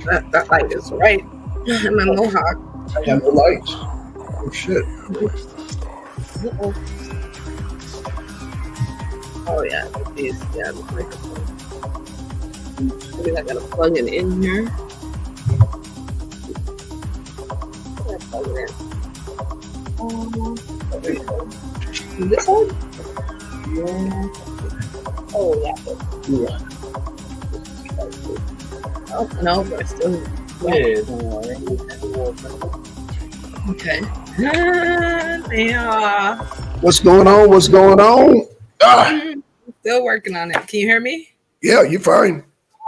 That light is right. My mohawk. I got no lights. Oh shit. Uh-oh. Oh yeah, these the microphone. Maybe I gotta plug it in here. Plug it in. This one? Yeah. Oh yeah. Yeah. Oh no, but still. Yeah, don't worry. Okay. Yeah. What's going on? What's going on? Still working on it. Can you hear me? Yeah, you're fine.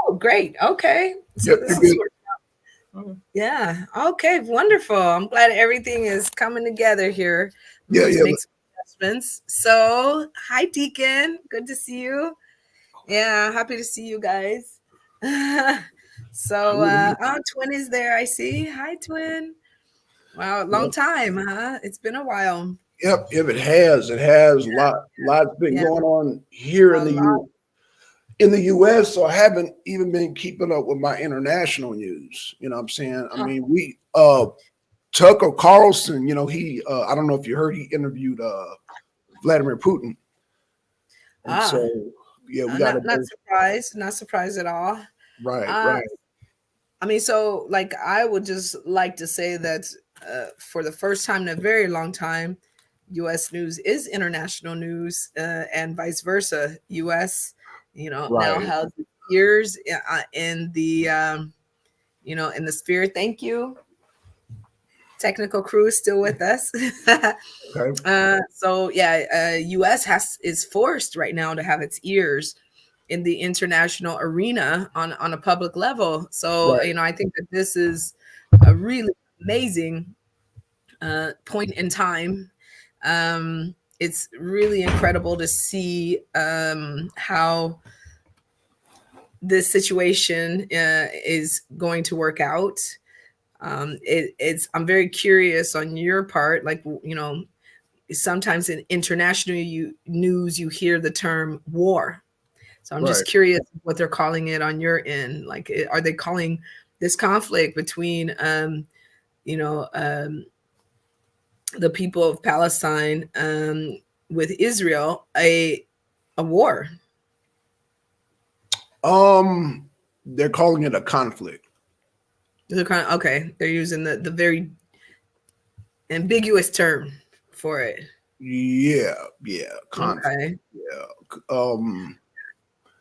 Oh, great. Okay. So Yep, this you're is good. yeah. Okay. Wonderful. I'm glad everything is coming together here. Yeah, Let's yeah. make some adjustments. So, hi, Deacon. Good to see you. Yeah, happy to see you guys. So, Twin is there. I see. Hi, Twin. Wow, long time, huh? It's been a while. Yep, it has. It has. Lots been Yeah. going on here A in the US, so I haven't even been keeping up with my international news. You know what I'm saying? I mean, we Tucker Carlson, you know, he I don't know if you heard, he interviewed Vladimir Putin. And so yeah, we got not surprised, not surprised at all. right. I mean, so like I would just like to say that for the first time in a very long time, U.S. news is international news, and vice versa. U.S. now Right. has ears in the in the sphere. Thank you. Technical crew is still with us. Okay. So yeah, U.S. is forced right now to have its ears in the international arena on a public level. So Right. I think that this is a really amazing point in time. It's really incredible to see how this situation is going to work out. I'm very curious on your part, like sometimes in international news you hear the term war. So I'm just curious what they're calling it on your end. Like, are they calling this conflict between the people of Palestine with Israel a war? They're calling it a conflict. They're okay. They're using the very ambiguous term for it. Yeah. Conflict. Okay. Yeah.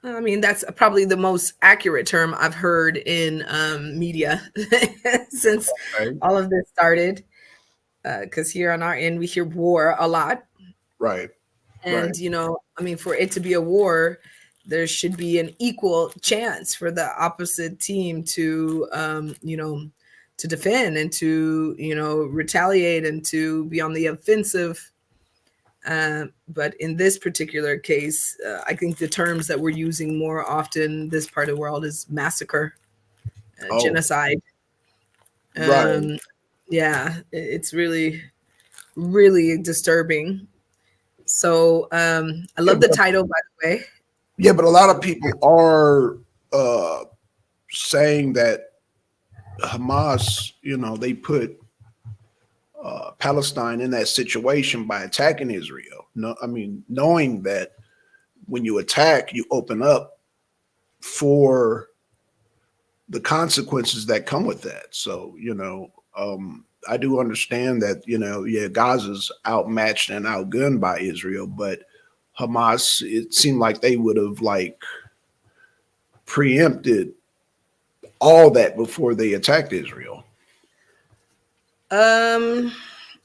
I mean, that's probably the most accurate term I've heard in media since all of this started. Because here on our end, we hear war a lot. Right. And, I mean, for it to be a war, there should be an equal chance for the opposite team to, to defend and to, retaliate and to be on the offensive. But in this particular case, I think the terms that we're using more often this part of the world is massacre, genocide. Right. Yeah, it's really, really disturbing. So I love the title, by the way. Yeah, but a lot of people are saying that Hamas, they put Palestine in that situation by attacking Israel. No, I mean, knowing that when you attack, you open up for the consequences that come with that. So, I do understand that, Gaza's outmatched and outgunned by Israel, but Hamas, it seemed like they would have preempted all that before they attacked Israel. I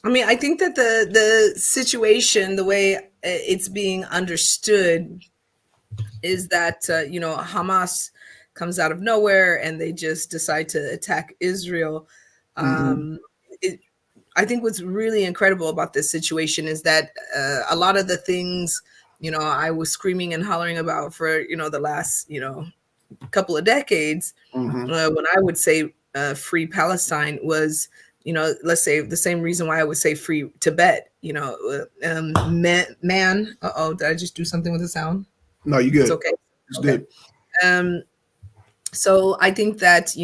mean, I think that the situation, the way it's being understood, is that Hamas comes out of nowhere and they just decide to attack Israel. I think what's really incredible about this situation is that a lot of the things I was screaming and hollering about for the last couple of decades, when I would say free Palestine was let's say the same reason why I would say free Tibet. Man. Did I just do something with the sound? No, you good. It's okay. It's good. So I think that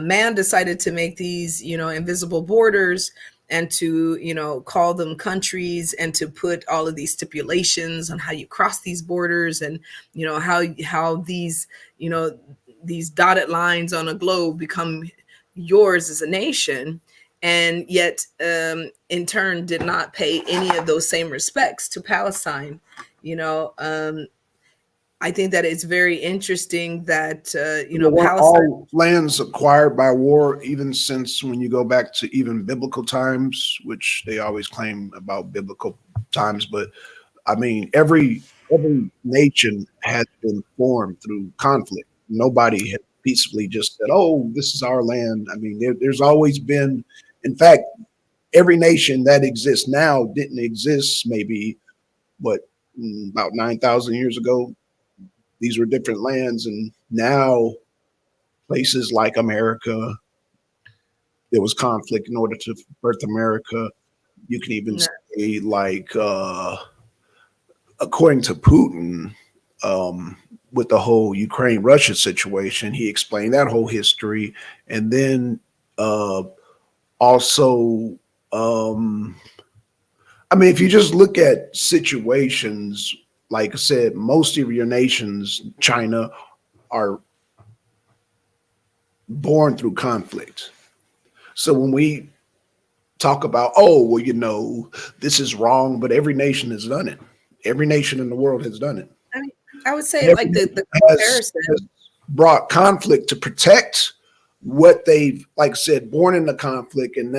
man decided to make these invisible borders, and to call them countries, and to put all of these stipulations on how you cross these borders, and how you know these dotted lines on a globe become yours as a nation. And yet, in turn, did not pay any of those same respects to Palestine. you know um, I think that it's very interesting that Weren't Palestine. all lands acquired by war, even since when you go back to even biblical times, which they always claim about biblical times, but I mean, every nation has been formed through conflict. Nobody has peacefully just said, "Oh, this is our land." I mean, there's always been. In fact, every nation that exists now didn't exist maybe what about 9,000 years ago. These were different lands, and now places like America, there was conflict in order to birth America. You can even No, say like according to Putin, with the whole Ukraine Russia situation, he explained that whole history. And then uh, also, um, I mean, if you just look at situations, like I said, most of your nations, China, are born through conflict. So when we talk about, oh, well, this is wrong, but every nation has done it. Every nation in the world has done it. I mean, I would say And every like the nation has comparison. brought conflict to protect what they've, like I said, born in the conflict, and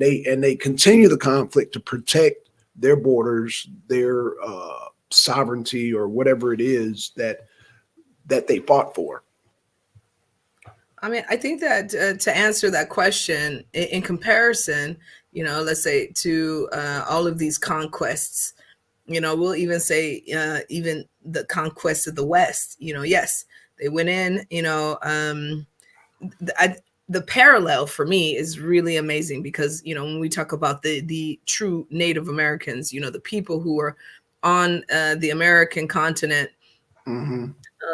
they continue the conflict to protect their borders, their sovereignty, or whatever it is that they fought for. I mean, I think that to answer that question, in comparison, let's say to all of these conquests, we'll even say even the conquest of the West. Yes, they went in. The parallel for me is really amazing, because when we talk about the true Native Americans, the people who are on the American continent, Hmm.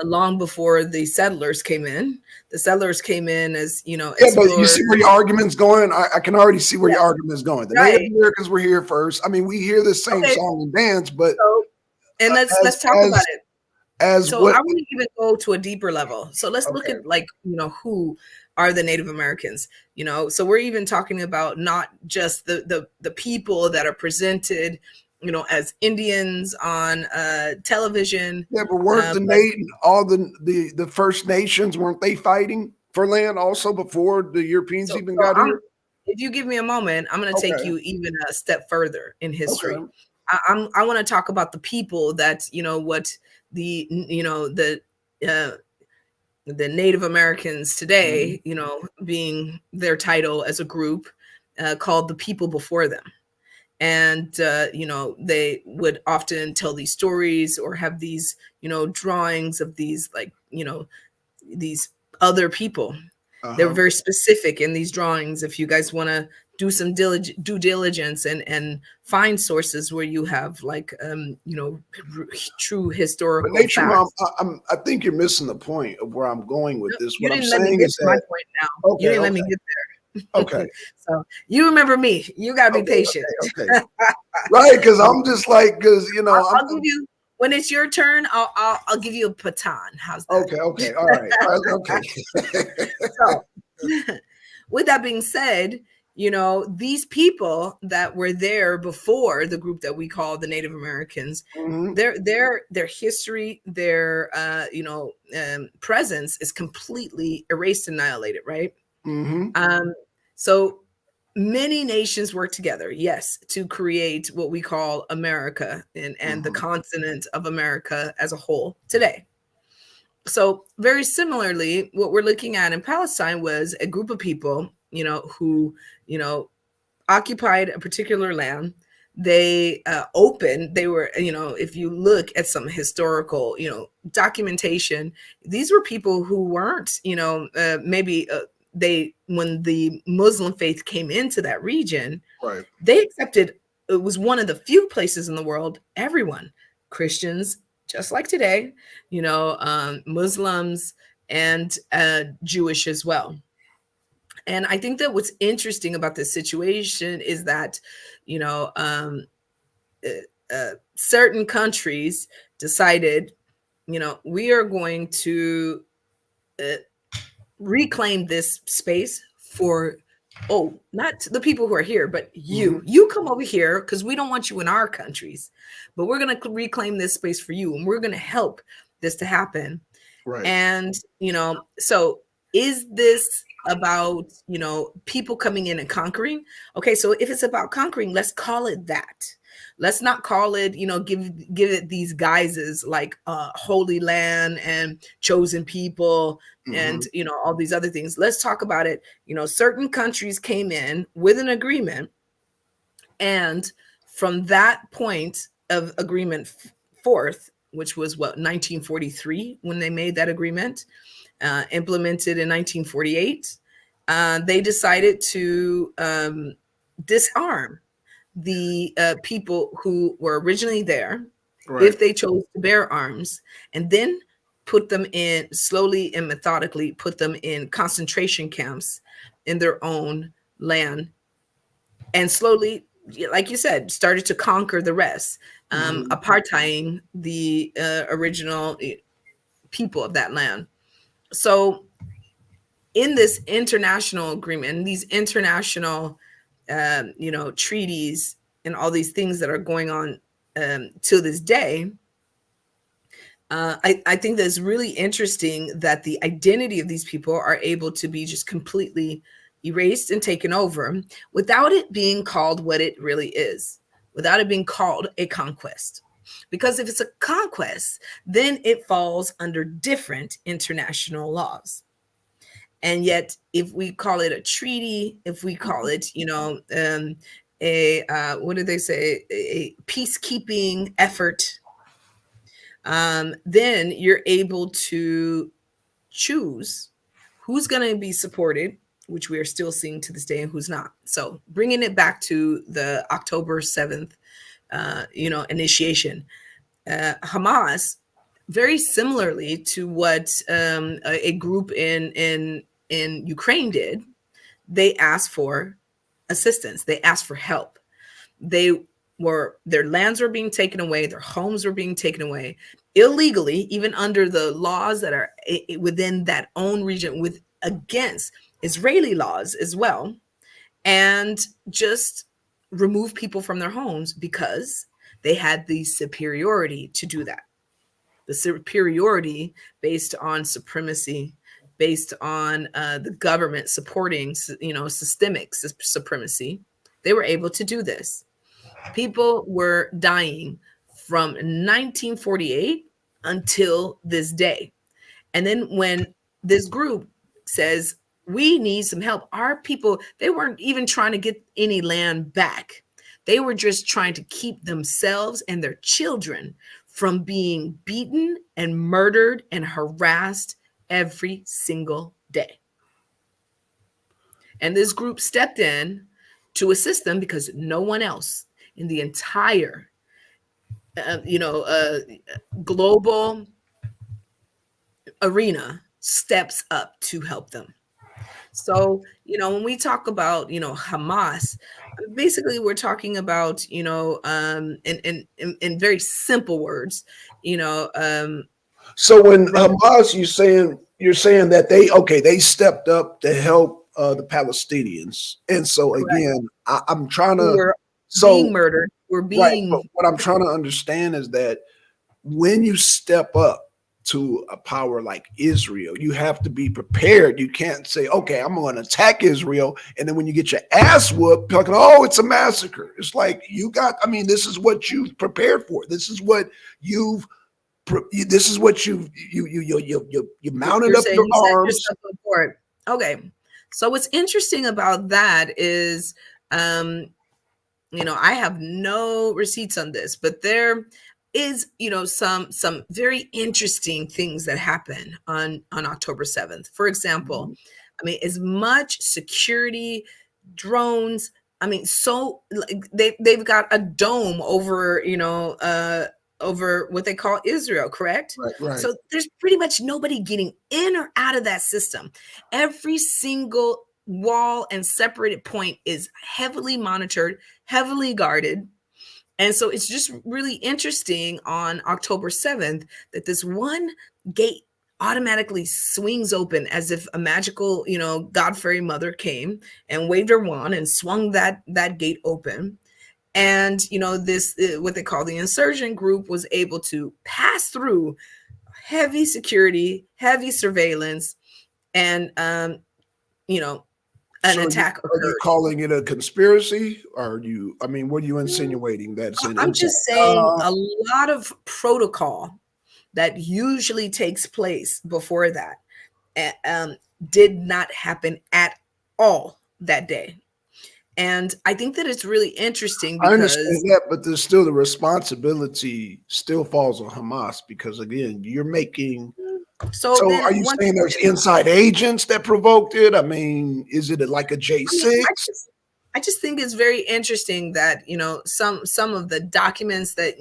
long before the settlers came in. The settlers came in as Yeah, but you explorers. see where your argument's going. I can already see where your Yes, argument is going. The Native right. Americans were here first. I mean, we hear the same Okay. song and dance, but So, and let's as talk about as it. as So what? I want to even go to a deeper level. So let's look Okay. at, like, who are the Native Americans. So we're even talking about not just the people that are presented, as Indians on television, Yeah, but weren't the but all the First Nations, weren't they fighting for land also before the Europeans so even so got I'm here? if you give me a moment, I'm going to take Okay. you even a step further in history. Okay. I want to talk about the people that what the uh, the Native Americans Mhm. today, being their title as a group, called the people before them. And they would often tell these stories, or have these drawings of these, like, these other people. They were Uh-huh. very specific in these drawings. If you guys want to do some due diligence, and find sources where you have, like, true But historical Nature Mom, facts. I think you're missing the point of where I'm going with No, this. you What I'm didn't let me saying get is to my that point now. You okay, didn't let me okay, get okay, there. So you remember me. You got to be okay, patient. okay, okay. Right, because I'm just like, because I'll give you, when it's your turn. I'll give you a baton. How's that? okay, okay, all right, okay. So, with that being said, these people that were there before the group that we call the Native Americans, Hmm. their history, their presence is completely erased, annihilated, right? Hmm. Um, so many nations work together, yes, to create what we call America, and the Hmm. continent of America as a whole today. So very similarly, what we're looking at in Palestine was a group of people, who, you know, occupied a particular land. They opened. They were, if you look at some historical, documentation, these were people who weren't, maybe they, when the Muslim faith came into that region, Right. they accepted. It was one of the few places in the world, everyone, Christians, just like today, Muslims, and Jewish as well. And I think that what's interesting about this situation is that, you know, certain countries decided, we are going to uh, reclaim this space for, oh, not the people who are here, but Hmm. you come over here because we don't want you in our countries, but we're going to reclaim this space for you, and we're going to help this to happen. Right. And, so is this about, people coming in and conquering? Okay, so if it's about conquering, let's call it that. Let's not call it, give it these guises like holy land and chosen people and, Hmm. all these other things. Let's talk about it. Certain countries came in with an agreement, and from that point of agreement forth, which was what, 1943, when they made that agreement, implemented in 1948, they decided to disarm the people who were originally there, Right. if they chose to bear arms, and then put them in, slowly and methodically put them in concentration camps in their own land, and slowly, like you said, started to conquer the rest, Hmm. apartheiding the original people of that land. So in this international agreement, these international, treaties, and all these things that are going on to this day, I think that it's really interesting that the identity of these people are able to be just completely erased and taken over without it being called what it really is, without it being called a conquest. Because if it's a conquest, then it falls under different international laws. And yet, if we call it a treaty, if we call it, a what do they say, a peacekeeping effort, then you're able to choose who's going to be supported, which we are still seeing to this day, and who's not. So bringing it back to the October 7th, initiation, Hamas, very similarly to what a group in Ukraine did, they asked for assistance. They asked for help. They their lands were being taken away, their homes were being taken away illegally, even under the laws that are within that own region, with against Israeli laws as well, and just remove people from their homes because they had the superiority to do that. The superiority based on supremacy, based on the government supporting, systemic supremacy. They were able to do this. People were dying from 1948 until this day. And then when this group says, we need some help, our people, they weren't even trying to get any land back. They were just trying to keep themselves and their children from being beaten and murdered and harassed every single day. And this group stepped in to assist them because no one else in the entire, uh, you know, uh, global arena steps up to help them. So, when we talk about, Hamas, basically we're talking about, in very simple words, you know, um, So when re- Hamas, you're saying that they stepped up to help the Palestinians, and so correct, again, I'm trying who to were being so murdered, were right, but being, what I'm trying to understand is that when you step up to a power like Israel, you have to be prepared. You can't say, okay, I'm going to attack Israel. And then when you get your ass whooped, like, oh, it's a massacre. It's like, this is what you've prepared for. You've, this is what you mounted you're up saying your you set arms. yourself up for it. Okay. So what's interesting about that is, um, I have no receipts on this, but there is, some very interesting things that happen on October 7th. For example, Mhm. as much security, drones, so like they've got a dome over, over what they call Israel, correct? Right, right. So there's pretty much nobody getting in or out of that system. Every single wall and separated point is heavily monitored, heavily guarded. And so it's just really interesting on October 7th that this one gate automatically swings open as if a magical, God fairy mother came and waved her wand and swung that gate open. And this what they call the insurgent group was able to pass through heavy security, heavy surveillance, and you know an So attack are you occurred. calling it a conspiracy? Or are you, I mean, what are you insinuating that's an I'm inside? just saying a lot of protocol that usually takes place before that um, did not happen at all that day. And I think that it's really interesting I understand because that, but there's still the responsibility still falls on Hamas because again, you're making. so So then are you once saying there's again, inside agents that provoked it? I mean, is it like a I mean, J6? I just think it's very interesting that some of the documents that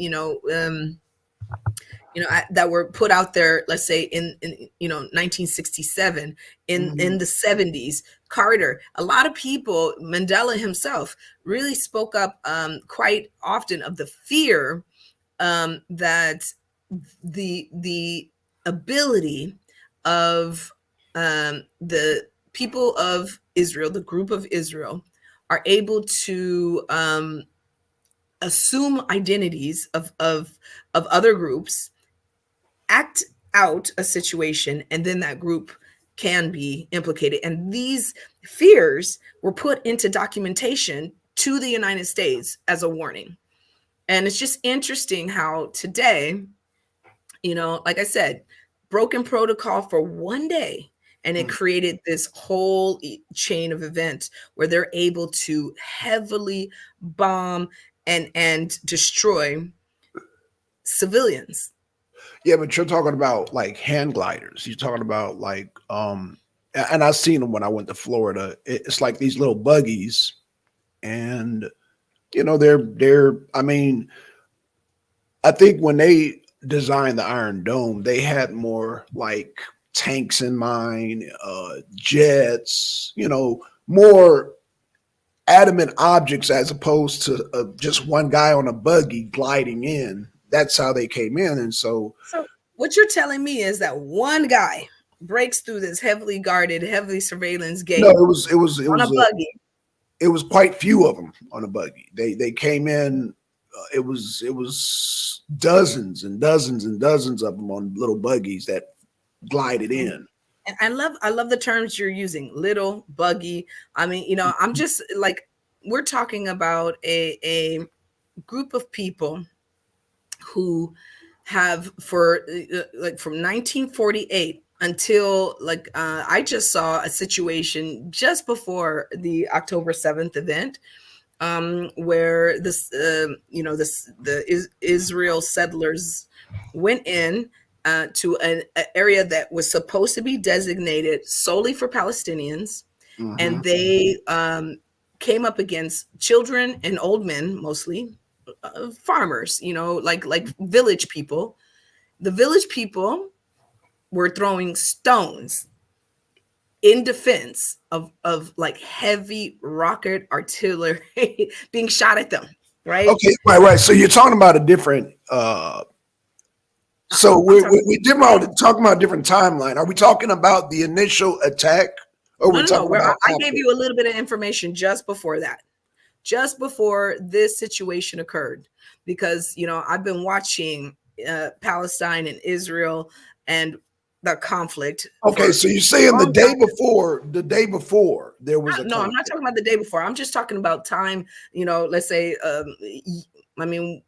that were put out there, let's say in 1967, in Mhm. the 70s, Carter, a lot of people, Mandela himself, really spoke up quite often of the fear that the ability of the people of Israel, the group of Israel, are able to assume identities of other groups, act out a situation, and then that group can be implicated. And these fears were put into documentation to the United States as a warning. And it's just interesting how today, like I said, broken protocol for one day, and it Mhm. created this whole chain of events where they're able to heavily bomb and destroy civilians. Yeah, but you're talking about like hand gliders. You're talking about like and I seen them when I went to Florida. It's like these little buggies and they're I mean, I think when they designed the Iron Dome, they had more like tanks in mind, jets, more adamant objects as opposed to just one guy on a buggy gliding in. That's how they came in. And so, So what you're telling me is that one guy breaks through this heavily guarded, heavily surveillance no, gate on a a buggy. it was quite few of them on a buggy. They came in. It was dozens and dozens and dozens of them on little buggies that glided And, in. and I love the terms you're using, little, buggy. I mean, I'm just like, we're talking about a group of people who have for like from 1948 until like I just saw a situation just before the October 7th event, where this the Israel settlers went in to an area that was supposed to be designated solely for Palestinians, Hmm. and they came up against children and old men, mostly farmers, like village people. The village people were throwing stones in defense of like heavy rocket artillery being shot at them, right? Okay, right, right. So you're talking about a different. So I'm we did talking about a different timeline. Are we talking about the initial attack, or no, we're no, no. talking Where about I gave after? you a little bit of information just before that, just before this situation occurred, because I've been watching Palestine and Israel and the conflict Okay, for so you're a saying long time. the day before there was a No, I'm not conflict. talking about the day before. I'm just talking about time. Let's say, I mean,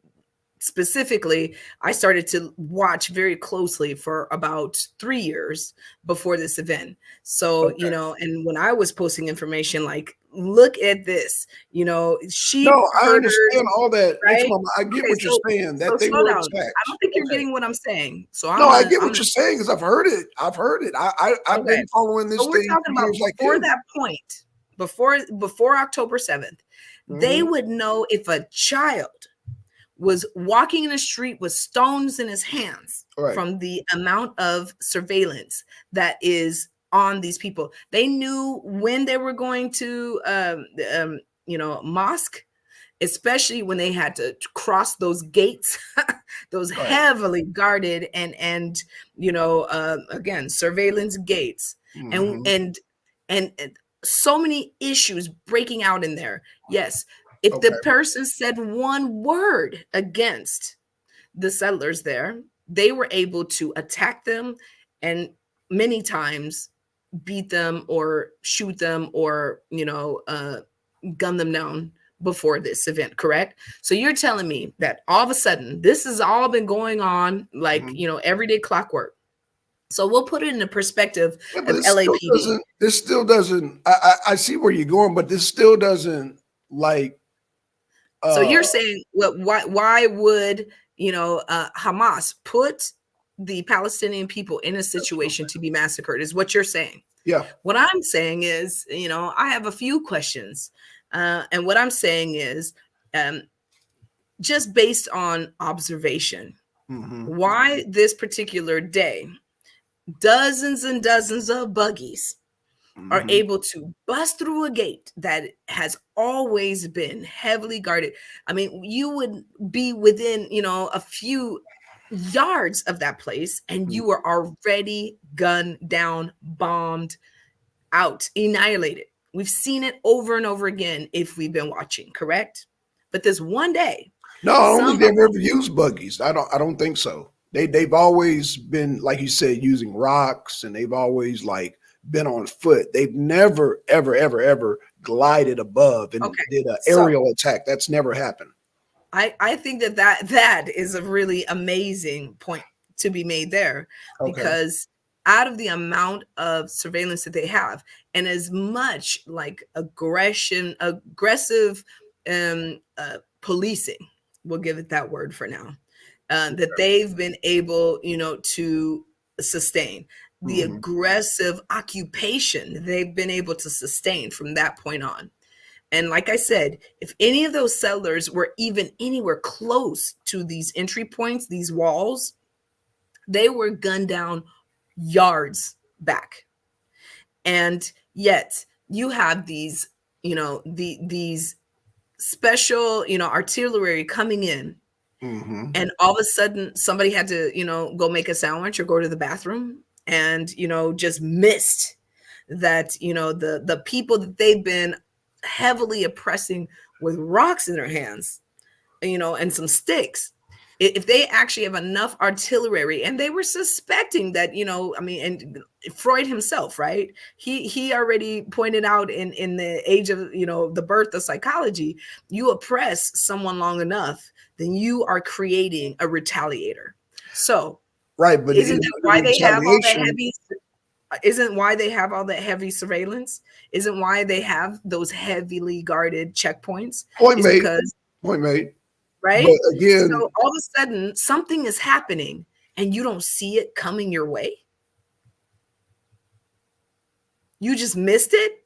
specifically, I started to watch very closely for about 3 years before this event. So, Okay. and when I was posting information like, look at this, No, sheep I herders, understand all that, right? Mama. I get Okay, what you're saying so that they slow were down. I attacked. don't think you're Okay. getting what I'm saying. So No, I get I'm what gonna you're saying because I've heard it. I've heard it. I've okay. been following So this we're thing talking for about years like before you. that point, before October 7th, they Hmm. would know if a child was walking in the street with stones in his hands Right. from the amount of surveillance that is on these people. They knew when they were going to, mosque, especially when they had to cross those gates, those Right. heavily guarded and again, surveillance gates, and Hmm. and and so many issues breaking out in there. Yes, if the Okay. person said one word against the settlers there, they were able to attack them and many times beat them or shoot them or gun them down before this event, correct? So you're telling me that all of a sudden this has all been going on like, Hmm. everyday clockwork. So we'll put it in the perspective Yeah, but of LAPD. this still doesn't, I see where you're going, but this still doesn't like, So uh, you're saying, what? Why would Hamas put the Palestinian people in a situation to be massacred? Is what you're saying? yeah. What I'm saying is, I have a few questions, and what I'm saying is, um, just based on observation, Hmm. why this particular day, dozens and dozens of buggies are Hmm. able to bust through a gate that has always been heavily guarded. I mean, you would be within, a few yards of that place and you were already gunned down, bombed out, annihilated. We've seen it over and over again if we've been watching, correct? But this one day, No, I don't think they've somebody, ever used buggies. I don't think so. They've always been, like you said, using rocks, and they've always like been on foot. They've never ever ever ever glided above and okay, did an so aerial attack. That's never happened. I think that is a really amazing point to be made there, Okay. because out of the amount of surveillance that they have, and as much like aggressive policing, we'll give it that word for now, that they've been able, to sustain, the Hmm. aggressive occupation they've been able to sustain from that point on. And like I said, if any of those settlers were even anywhere close to these entry points, these walls, they were gunned down yards back. And yet you have these, these special, artillery coming in, Hmm. and all of a sudden somebody had to, go make a sandwich or go to the bathroom and, just missed that, the people that they've been heavily oppressing with rocks in their hands, and some sticks. If they actually have enough artillery, and they were suspecting that, I mean, and Freud himself, right? He already pointed out in the age of, the birth of psychology, you oppress someone long enough, then you are creating a retaliator. So Right, but isn't in that the why they have all that retaliation, heavy isn't why they have all that heavy surveillance, isn't why they have those heavily guarded checkpoints, point is made, because, point made. But right? again, So all of a sudden something is happening and you don't see it coming your way. You just missed it.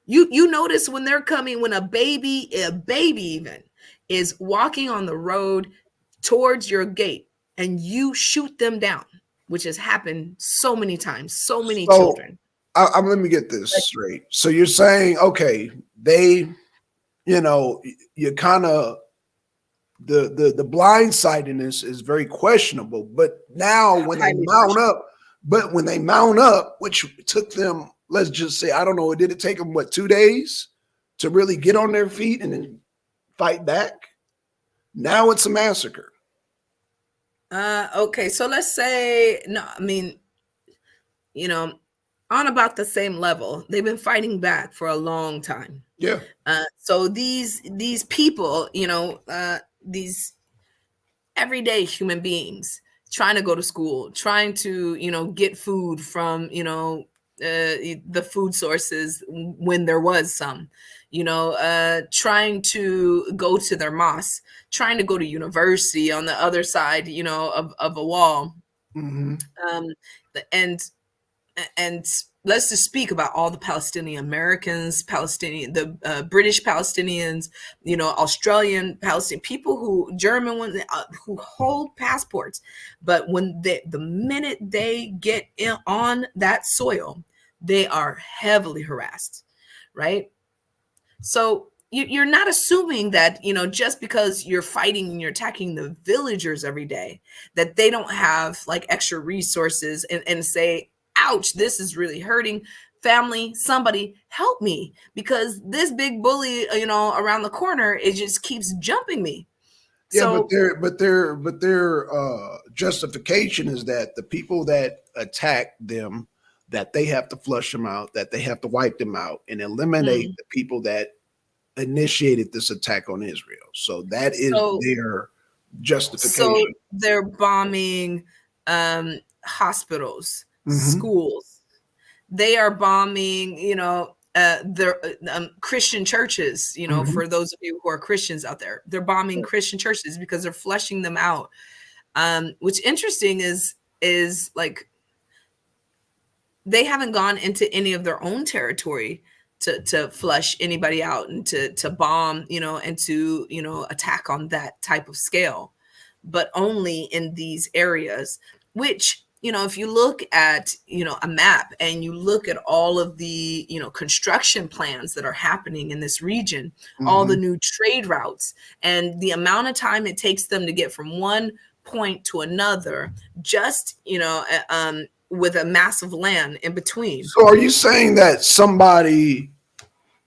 You notice when they're coming, when a baby even is walking on the road towards your gate, and you shoot them down, which has happened so many times, so many so children. let me get this Like, straight. So you're saying, okay, they, you know, you kind of, the blindsidedness is very questionable. But now when they highly mount questionable. up, but when they mount up, which took them, let's just say, I don't know, did it take them what, 2 days to really get on their feet and then fight back? Now it's a massacre. Okay, so let's say, no, I mean, you know, on about the same level. They've been fighting back for a long time. Yeah. So these people, these everyday human beings trying to go to school, trying to, get food from, the food sources when there was some, trying to go to their mosque, trying to go to university on the other side, of a wall. Hmm. Um, and and let's just speak about all the Palestinian Americans, Palestinian, the British Palestinians, Australian Palestinian people, who German ones, who hold passports, but when the minute they get on that soil, they are heavily harassed, right? So you're not assuming that, just because you're fighting and you're attacking the villagers every day, that they don't have like extra resources, and say, ouch, this is really hurting. Family, somebody help me, because this big bully, around the corner, it just keeps jumping me. Yeah, but So, their justification is that the people that attack them, that they have to flush them out, that they have to wipe them out and eliminate mm, the people that initiated this attack on Israel. So that is so their so justification. they're bombing hospitals, Hmm. schools. They are bombing, their Christian churches. Hmm. For those of you who are Christians out there, they're bombing Christian churches because they're flushing them out. What's interesting is like, they haven't gone into any of their own territory to flush anybody out, and to bomb, and to, attack on that type of scale, but only in these areas, which, if you look at, a map, and you look at all of the, construction plans that are happening in this region, all the Hmm. new trade routes, and the amount of time it takes them to get from one point to another, just, with a massive land in between. So are you saying that somebody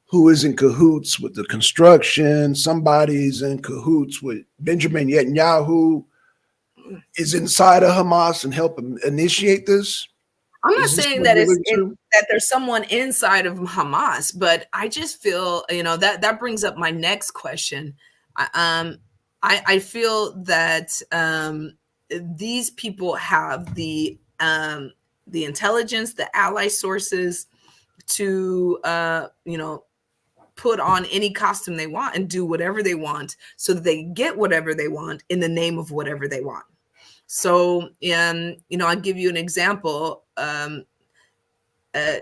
who is in cahoots with the construction, somebody's in cahoots with Benjamin Netanyahu, is inside of Hamas and help initiate this? I'm not Is this saying what that you're alluding to? that there's someone inside of Hamas, but I just feel, that brings up my next question. I, um, I feel that, these people have the intelligence, the ally sources to, put on any costume they want and do whatever they want, so that they get whatever they want in the name of whatever they want. So, I'll give you an example.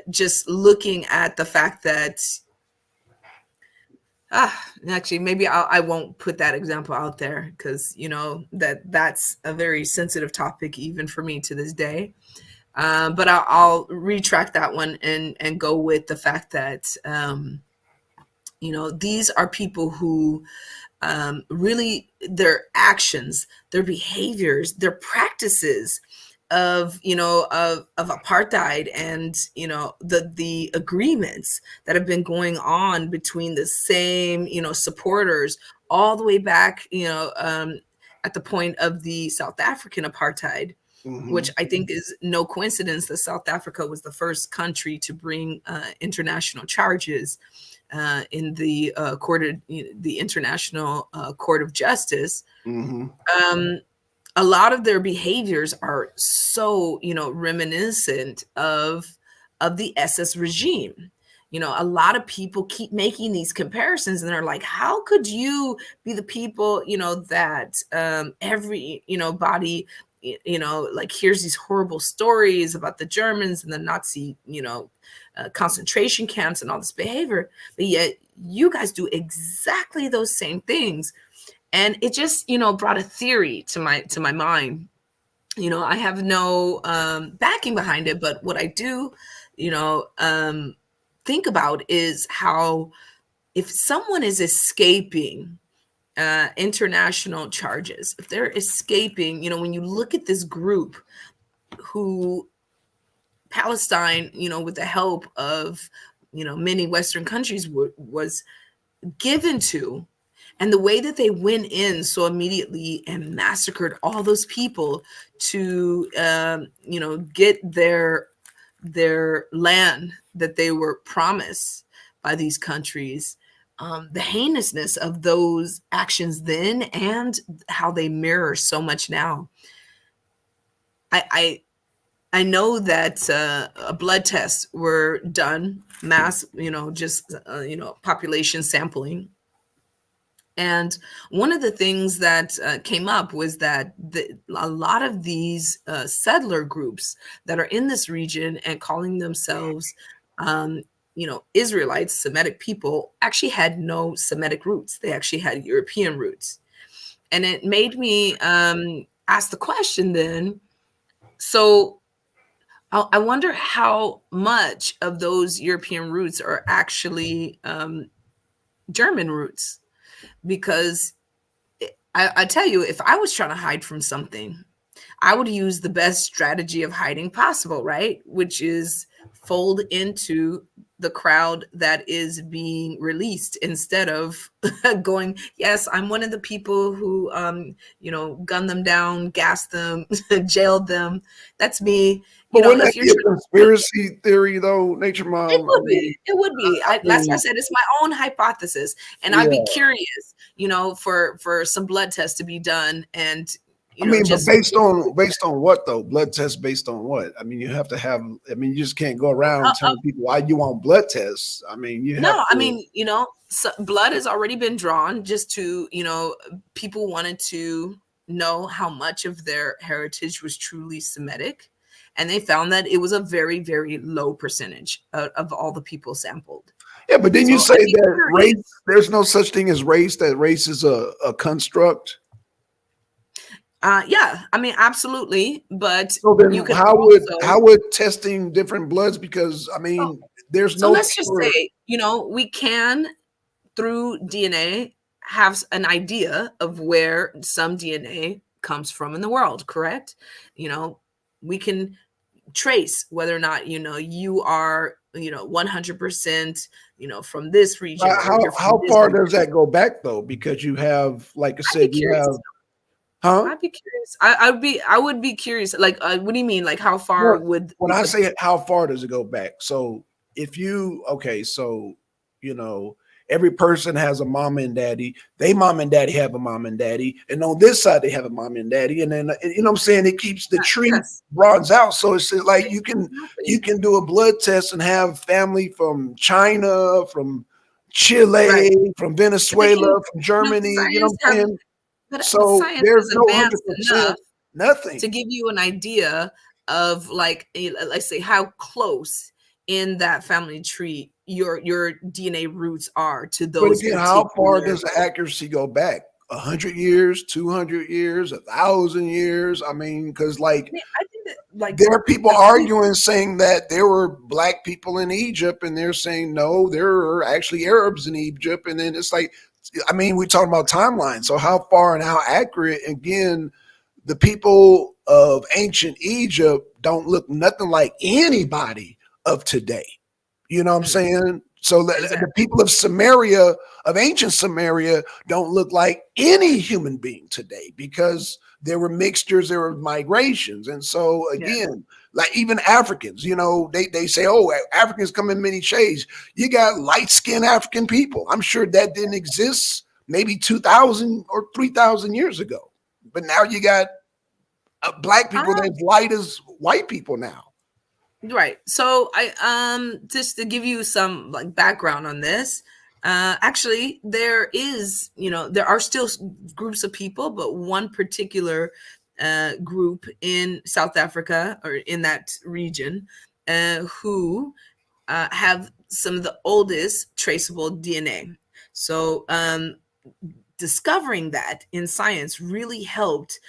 Just looking at the fact that, actually, maybe I won't put that example out there, because that's a very sensitive topic even for me to this day. But I'll retract that one, and go with the fact that, these are people who, really, their actions, their behaviors, their practices of, of apartheid, and, the agreements that have been going on between the same, supporters, all the way back, at the point of the South African apartheid, which Hmm. I think is no coincidence that South Africa was the first country to bring international charges in the the International Court of Justice. Hmm. Um, a lot of their behaviors are so, reminiscent of the SS regime. A lot of people keep making these comparisons, and they're like, how could you be the people, that, every, body, like, hears these horrible stories about the Germans and the Nazi, concentration camps and all this behavior, but yet you guys do exactly those same things. And it just, brought a theory to my mind. I have no backing behind it, but what I do, think about is how, if someone is escaping international charges, if they're escaping, when you look at this group, who Palestine, with the help of, many Western countries, was given to, and the way that they went in so immediately and massacred all those people to, get their land that they were promised by these countries. The heinousness of those actions then, and how they mirror so much now. I know that a blood tests were done, mass, just population sampling, And one of the things that came up was that a lot of these settler groups that are in this region and calling themselves, um, Israelites, Semitic people, actually had no Semitic roots. They actually had European roots. And it made me ask the question then, so I wonder how much of those European roots are actually German roots, because I tell you, if I was trying to hide from something, I would use the best strategy of hiding possible, right? Which is fold into the crowd that is being released instead of going, yes, I'm one of the people who, gunned them down, gassed them, jailed them. That's me. But wouldn't If that you're be a trying to hide, conspiracy theory, though, Nature it Mom? would be. It would be. That's why I mean, said it's my own hypothesis, and I'd be yeah. curious, for some blood tests to be done, and But just based on what though? Blood tests based on what? I mean, you have to have. I mean, you just can't go around uh, telling people why you want blood tests. I mean, you have no, I to. mean, so blood has already been drawn just to, people wanted to know how much of their heritage was truly Semitic. And they found that it was a very, very low percentage of all the people sampled. Yeah, but then you So say I'd be that race. curious. There's no such thing as race. That race is a construct. Yeah, I mean, absolutely. But So you then, can how also, would testing different bloods? Because I so, mean, there's so no let's just pure. say, we can, through DNA, have an idea of where some DNA comes from in the world, correct? You know, we can trace whether or not, you are, 100%, from this region, or you're from How this far does region. that go back though? Because you have, like I I'd be said, you curious. have, huh? I'd be curious. I would be curious. Like, what do you mean? Like, how far Well, would when would I the say how far does it go back? So if you okay, so you know, every person has a mom and daddy. They mom and daddy have a mom and daddy, and on this side they have a mom and daddy, and then you know what I'm saying, it keeps the tree yes, broadens out. So it's like you exactly. can do a blood test and have family from China, from Right. Chile, from But they Venezuela, can, from Germany. You know science what I'm have, saying? but So science there's has no hundred advanced percent enough to nothing. give you an idea of, like, let's say, how close in that family tree your DNA roots are to But those again, how far particular. does the accuracy go back? 100 years, 200 years, 1,000 years? I mean, because like I think that, like, there are people a few. arguing saying that there were black people in Egypt, and they're saying no, there are actually Arabs in Egypt, and then it's like, I mean, we're talking about timeline. So how far and how accurate? Again, the people of ancient Egypt don't look nothing like anybody of today. You know what I'm Mm, saying? So the exactly. people of Samaria, of ancient Samaria, don't look like any human being today because there were mixtures, there were migrations. And so Yeah. again, like even Africans, they say, oh, Africans come in many shades. You got light-skinned African people. I'm sure that didn't exist maybe 2,000 or 3,000 years ago. But now you got black people Um, that's light as white people now. right. So I just to give you some, like, background on this. Actually, there are still groups of people, but one particular group in South Africa, or in that region, who have some of the oldest traceable DNA. So discovering that in science really helped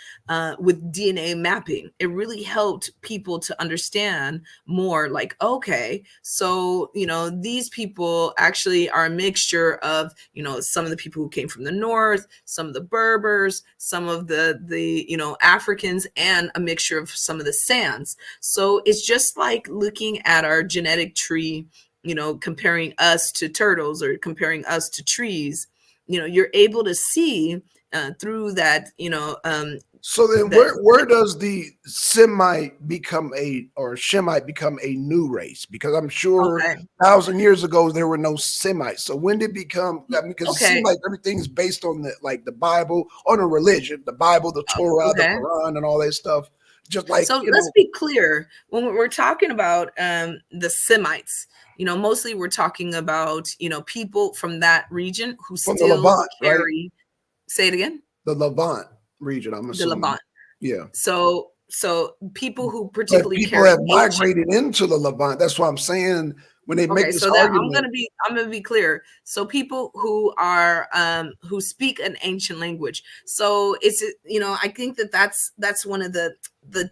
with DNA mapping. It really helped people to understand more, like, okay, so, these people actually are a mixture of, some of the people who came from the north, some of the Berbers, some of the Africans, and a mixture of some of the Sands. So it's just like looking at our genetic tree, comparing us to turtles or comparing us to trees. You're able to see through that, So then, that. where does the Semite become a or Shemite become a new race? Because I'm sure Okay. 1,000 years ago there were no Semites. So when did it become? I mean, because it seems Okay. like everything's based on the Bible, on a religion, the Bible, the Torah, the Okay. Quran, and all that stuff. Just like So let's be clear, when we're talking about the Semites, mostly we're talking about, people from that region who from the still Levant, right? carry. Say it again. The Levant region, I'm The assuming. Levant. Yeah. So people who But particularly people carry have ancient. migrated into the Levant. That's what I'm saying when they make Okay, this so that argument. I'm gonna be clear. So people who are who speak an ancient language. So it's, I think that that's one of the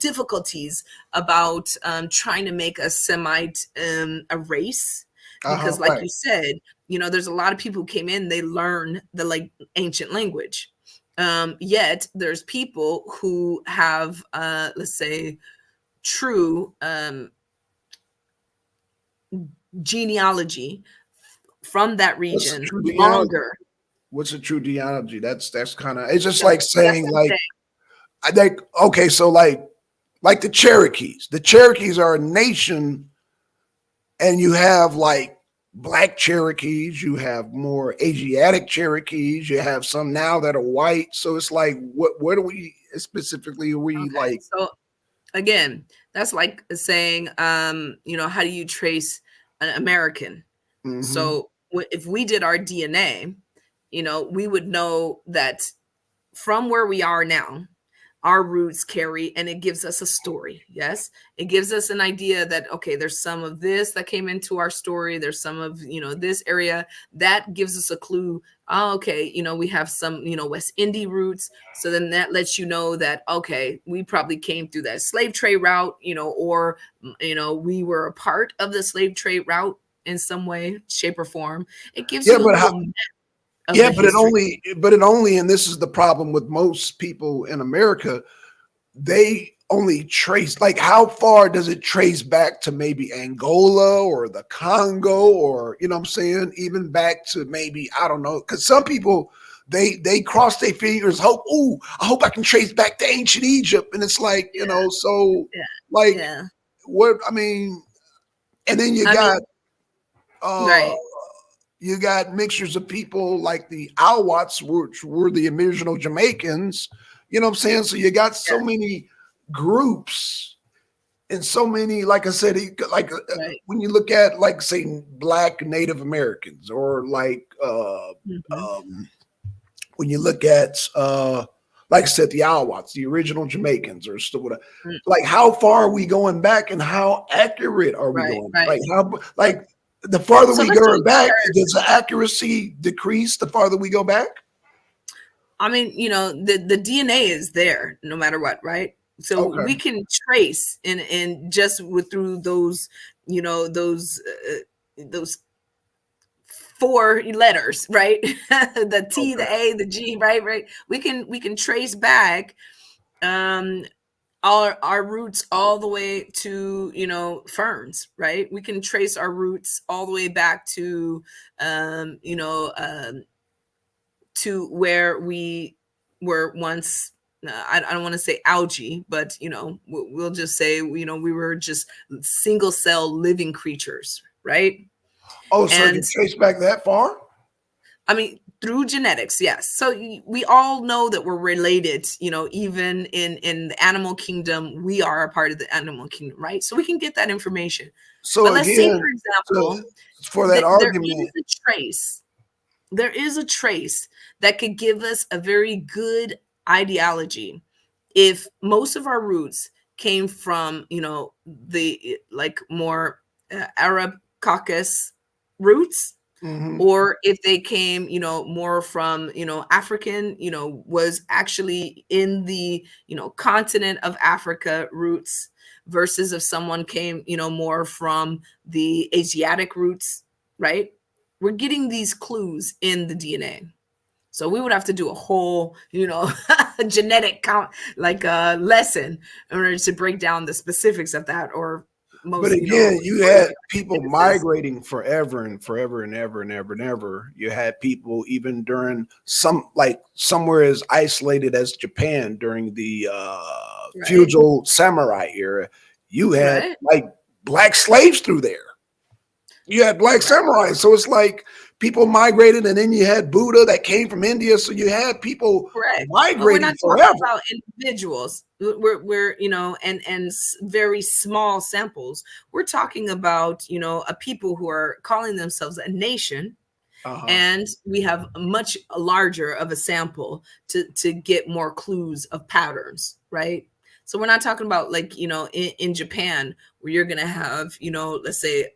difficulties about trying to make a Semite a race, Uh-huh, because like right. you said, there's a lot of people who came in, they learn the like ancient language. Yet there's people who have let's say true genealogy from that What's the region true genealogy? longer. What's the true genealogy? That's kind of, it's just So like that's saying what I'm like, saying. I think, okay, so like the Cherokees. The Cherokees are a nation, and you have like black Cherokees, you have more Asiatic Cherokees, you have some now that are white. So it's like, what are we specifically? Are we Okay. like? So again, that's like saying, how do you trace an American? Hmm. So if we did our DNA, we would know that from where we are now, our roots carry, and it gives us a story. Yes, it gives us an idea that, okay, there's some of this that came into our story, there's some of this area that gives us a clue. Oh, okay, we have some West Indian roots, so then that lets you know that, okay, we probably came through that slave trade route, or we were a part of the slave trade route in some way, shape, or form. It gives Yeah, you a but little map of yeah, the history. but it only, and this is the problem with most people in America, they only trace, like, how far does it trace back to maybe Angola or the Congo, or you know what I'm saying, even back to maybe, I don't know, because some people they cross their fingers, hope, ooh, I hope I can trace back to ancient Egypt, and it's like, Yeah, so yeah, like yeah. what I mean, and then I mean, uh right. you got mixtures of people like the Alwats, which were the original Jamaicans. You know what I'm saying? So you got Yeah, so many groups and so many, like I said, right. when you look at, like, say, Black Native Americans, or like Mhm. when you look at, like I said, the Alwats, the original Jamaicans, or still whatever. Mm, Like, how far are we going back, and how accurate are we right, going? right. Like, how, So like, the farther so we let's do go a back, comparison. does the accuracy decrease the farther we go back? I mean, the DNA is there no matter what, right? So we Okay. can trace and just with through those, those four letters, right? The T, the Okay. A, the G, right, right. We can trace back um our roots all the way to ferns, right? We can trace our roots all the way back to um you know um to where we were once. I don't want to say algae, but we'll just say we were just single cell living creatures, right? Oh, so it And can trace back that far? I mean, through genetics, yes. So we all know that we're related. Even in the animal kingdom, we are a part of the animal kingdom, right? So we can get that information. So But let's say, again, for so example, for that that there is argument, a trace. There is a trace that could give us a very good ideology if most of our roots came from, the like more Arab Caucasus roots, mhm. or if they came more from African, was actually in the continent of Africa roots, versus if someone came more from the Asiatic roots, right? We're getting these clues in the DNA. So we would have to do a whole genetic count, like a lesson, in order to break down the specifics of that, or But most again, you shortest had people images. migrating forever and forever and ever and ever and ever. You had people even during some, like, somewhere as isolated as Japan during the Right, feudal samurai era. You had right, like black slaves through there. You had black right. samurai. So it's like people migrated, and then you had Buddha that came from India. So you had people Correct. But we're migrating not talking forever. about individuals. We're and very small samples. We're talking about a people who are calling themselves a nation, Uh-huh. and we have a much larger of a sample to get more clues of patterns, right? So we're not talking about, like, in Japan, where you're gonna have, let's say,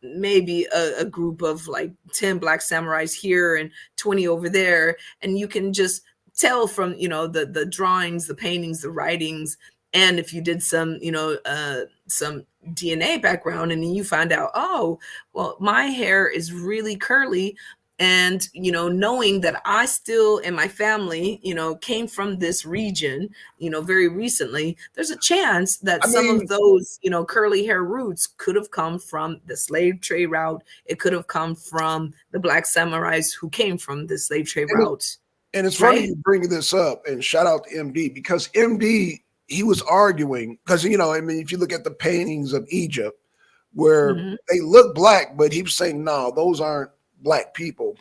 maybe a group of like 10 black samurais here and 20 over there, and you can just tell from, the drawings, the paintings, the writings, and if you did some DNA background, and then you find out, oh, well, my hair is really curly, and knowing that I still and my family came from this region very recently, there's a chance that I some of mean, those curly hair roots could have come from the slave trade route. It could have come from the black samurais who came from the slave trade and, it, route, and it's funny right? you bringing this up, and shout out to MD, because MD, he was arguing, because, I mean, if you look at the paintings of Egypt where Hmm. they look black, but he was saying, no, those aren't black people.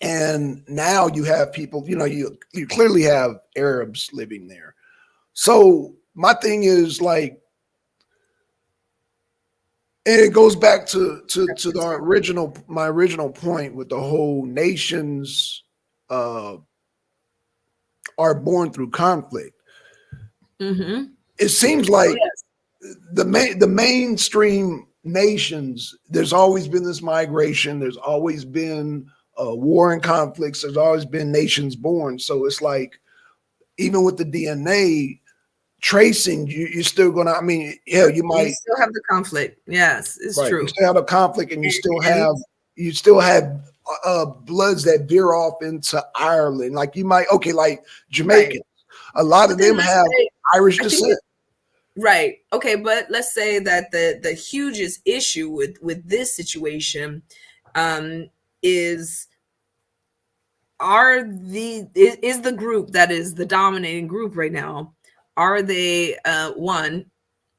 And now you have people, you clearly have Arabs living there. So my thing is like, and it goes back to the original my original point with the whole nations uh, are born through conflict. Hmm. It seems Oh like yes. the mainstream nations. There's always been this migration. There's always been war and conflicts. There's always been nations born. So it's like even with the DNA tracing, you're still gonna. I mean, yeah, Yep, you you might. still have the conflict. Yes, it's Right. You true. still have a conflict, and And you still have bloods that veer off into Ireland. Like you might, okay, like right. Jamaicans. A lot But of then them let's have say, Irish I think descent. it, right. Okay, but let's say that the hugest issue with this situation um is is the group that is the dominating group right now, are they one,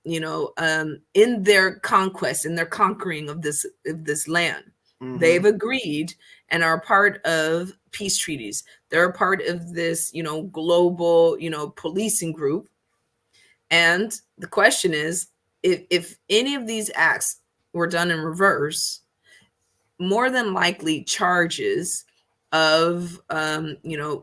in their conquest, in their conquering of this land, Hmm. they've agreed and are part of peace treaties. They're a part of this global policing group. And the question is, if any of these acts were done in reverse, more than likely charges of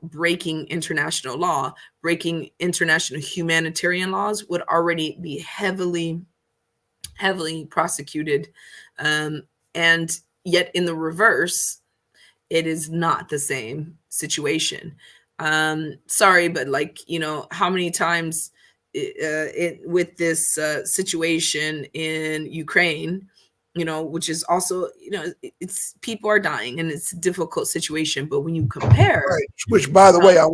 breaking international law, breaking international humanitarian laws would already be heavily prosecuted. And yet in the reverse, it is not the same situation. Sorry, but like, how many times with this situation in Ukraine, which is also, it's people are dying and it's a difficult situation. But when you compare, Right. Which, by the way, um,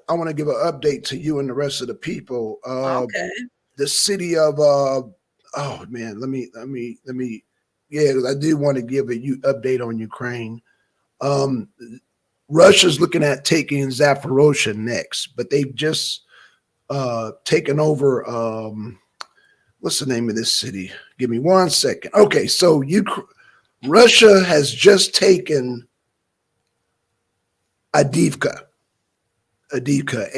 I want to give an update to you and the rest of the people. okay, The city of oh man, let me yeah, 'cause I do want to give a update on Ukraine. Um, Russia's looking at taking Zaporozhye next, but they've just taken over. What's the name of this city? Give me 1 second. Okay, so Russia has just taken Adivka, Avdivka,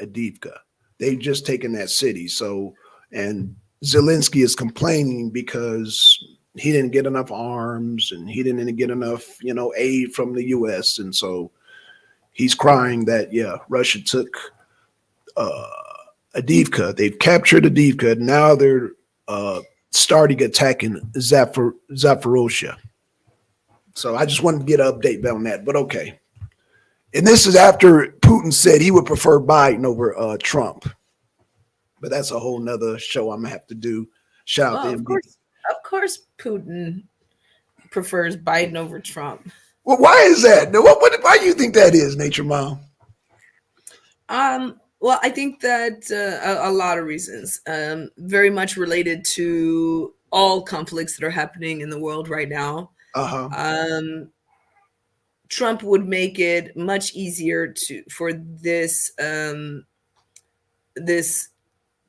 Adivka. They've just taken that city. So, and Zelensky is complaining because he didn't get enough arms and he didn't get enough, aid from the U.S. And so he's crying that yeah, Russia took uh, Adivka. They've captured Adivka. Now they're uh, starting attacking Zaporozhye. So I just wanted to get an update on that. But okay. And this is after Putin said he would prefer Biden over Trump. But that's a whole nother show I'm gonna have to do. Shout out to well, MD. of course Putin prefers Biden over Trump. Well, why is that? No, why do you think that is, Nature Mom? Well, I think that a lot of reasons, very much related to all conflicts that are happening in the world right now. Uh huh. Um, Trump would make it much easier for this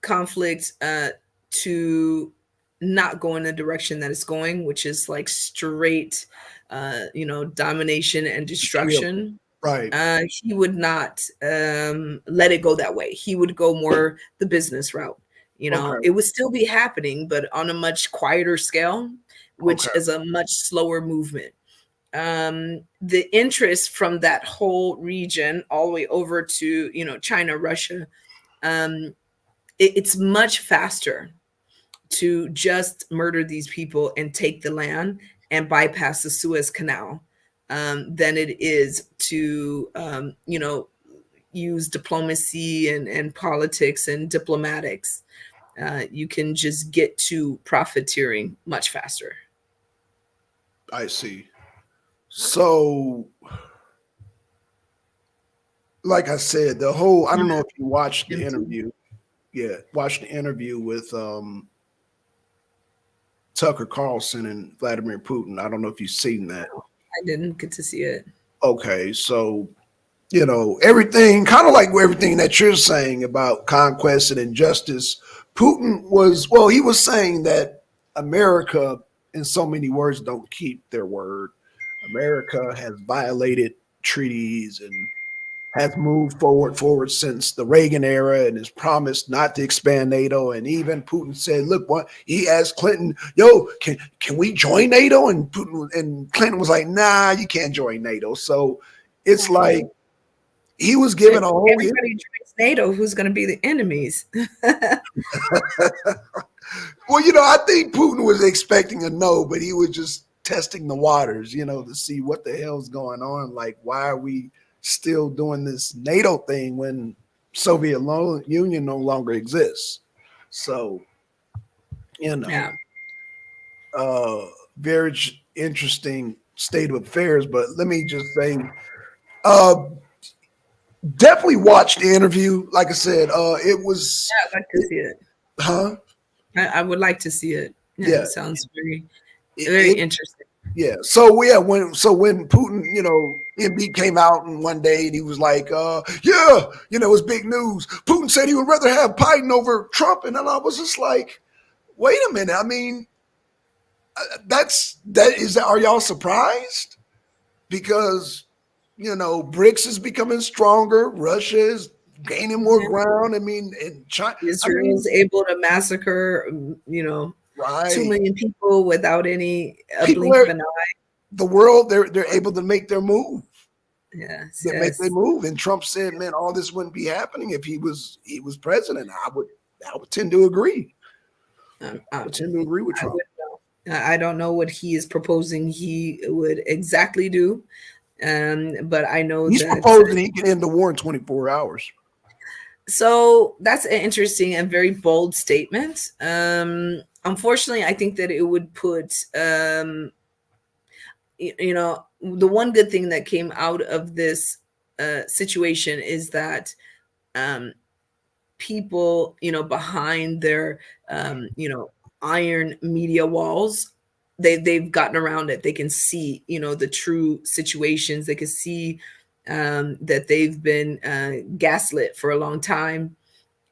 conflict to not go in the direction that it's going, which is like straight, domination and Yeah. destruction. Right. He would not let it go that way. He would go more the business route. Okay. It would still be happening, but on a much quieter scale. which Okay. is a much slower movement. The interest from that whole region all the way over to, China, Russia, um, it's much faster to just murder these people and take the land and bypass the Suez Canal, than it is to, use diplomacy and politics and diplomatics. You can just get to profiteering much faster. I see. So, like I said, the whole, I don't know if you watched the Empty. interview. Yeah, watched the interview with Tucker Carlson and Vladimir Putin. I don't know if you've seen that. No, I didn't get to see it. Okay, so everything kind of like everything that you're saying about conquest and injustice. Putin was, well, he was saying that America, in so many words, don't keep their word. America has violated treaties and has moved forward since the Reagan era and has promised not to expand NATO. And even Putin said, "Look, what he asked Clinton, yo, can we join NATO?" And Putin and Clinton was like, "Nah, you can't join NATO." So it's like he was given If a whole. everybody joins NATO, who's going to be the enemies? Well, I think Putin was expecting a no, but he was just testing the waters, to see what the hell's going on. Like, why are we still doing this NATO thing when Soviet Union no longer exists? So, you know, Yeah. uh, very interesting state of affairs. But let me just say, uh, definitely watch the interview. Like I said, it was, Yeah, I'd like to see it. huh? I would like to see it. Yeah, Yeah, it sounds very, it, very it interesting. Yeah. So yeah, when Putin, MB came out and one day and he was like, yeah, it was big news. Putin said he would rather have Biden over Trump, and then I was just like, wait a minute. I mean, are y'all surprised? Because BRICS is becoming stronger. Russia is gaining more Yeah. ground. I mean, and China. I Israel mean, is able to massacre, 2 right? million people without any a People blink of are an eye. the world. They're able to make their move. Yes, That make they yes. move. And Trump said, "Man, all this wouldn't be happening if he was president." I would tend to agree. Um, I would um, tend to agree with I Trump. would know. I don't know what he is proposing he would exactly do, but I know He's that. proposing he can end the war in 24 hours. So that's an interesting and very bold statement. Unfortunately, I think that it would put, the one good thing that came out of this situation is that, um, people, behind their, iron media walls, they've gotten around it. They can see, the true situations. They can see, that they've been gaslit for a long time.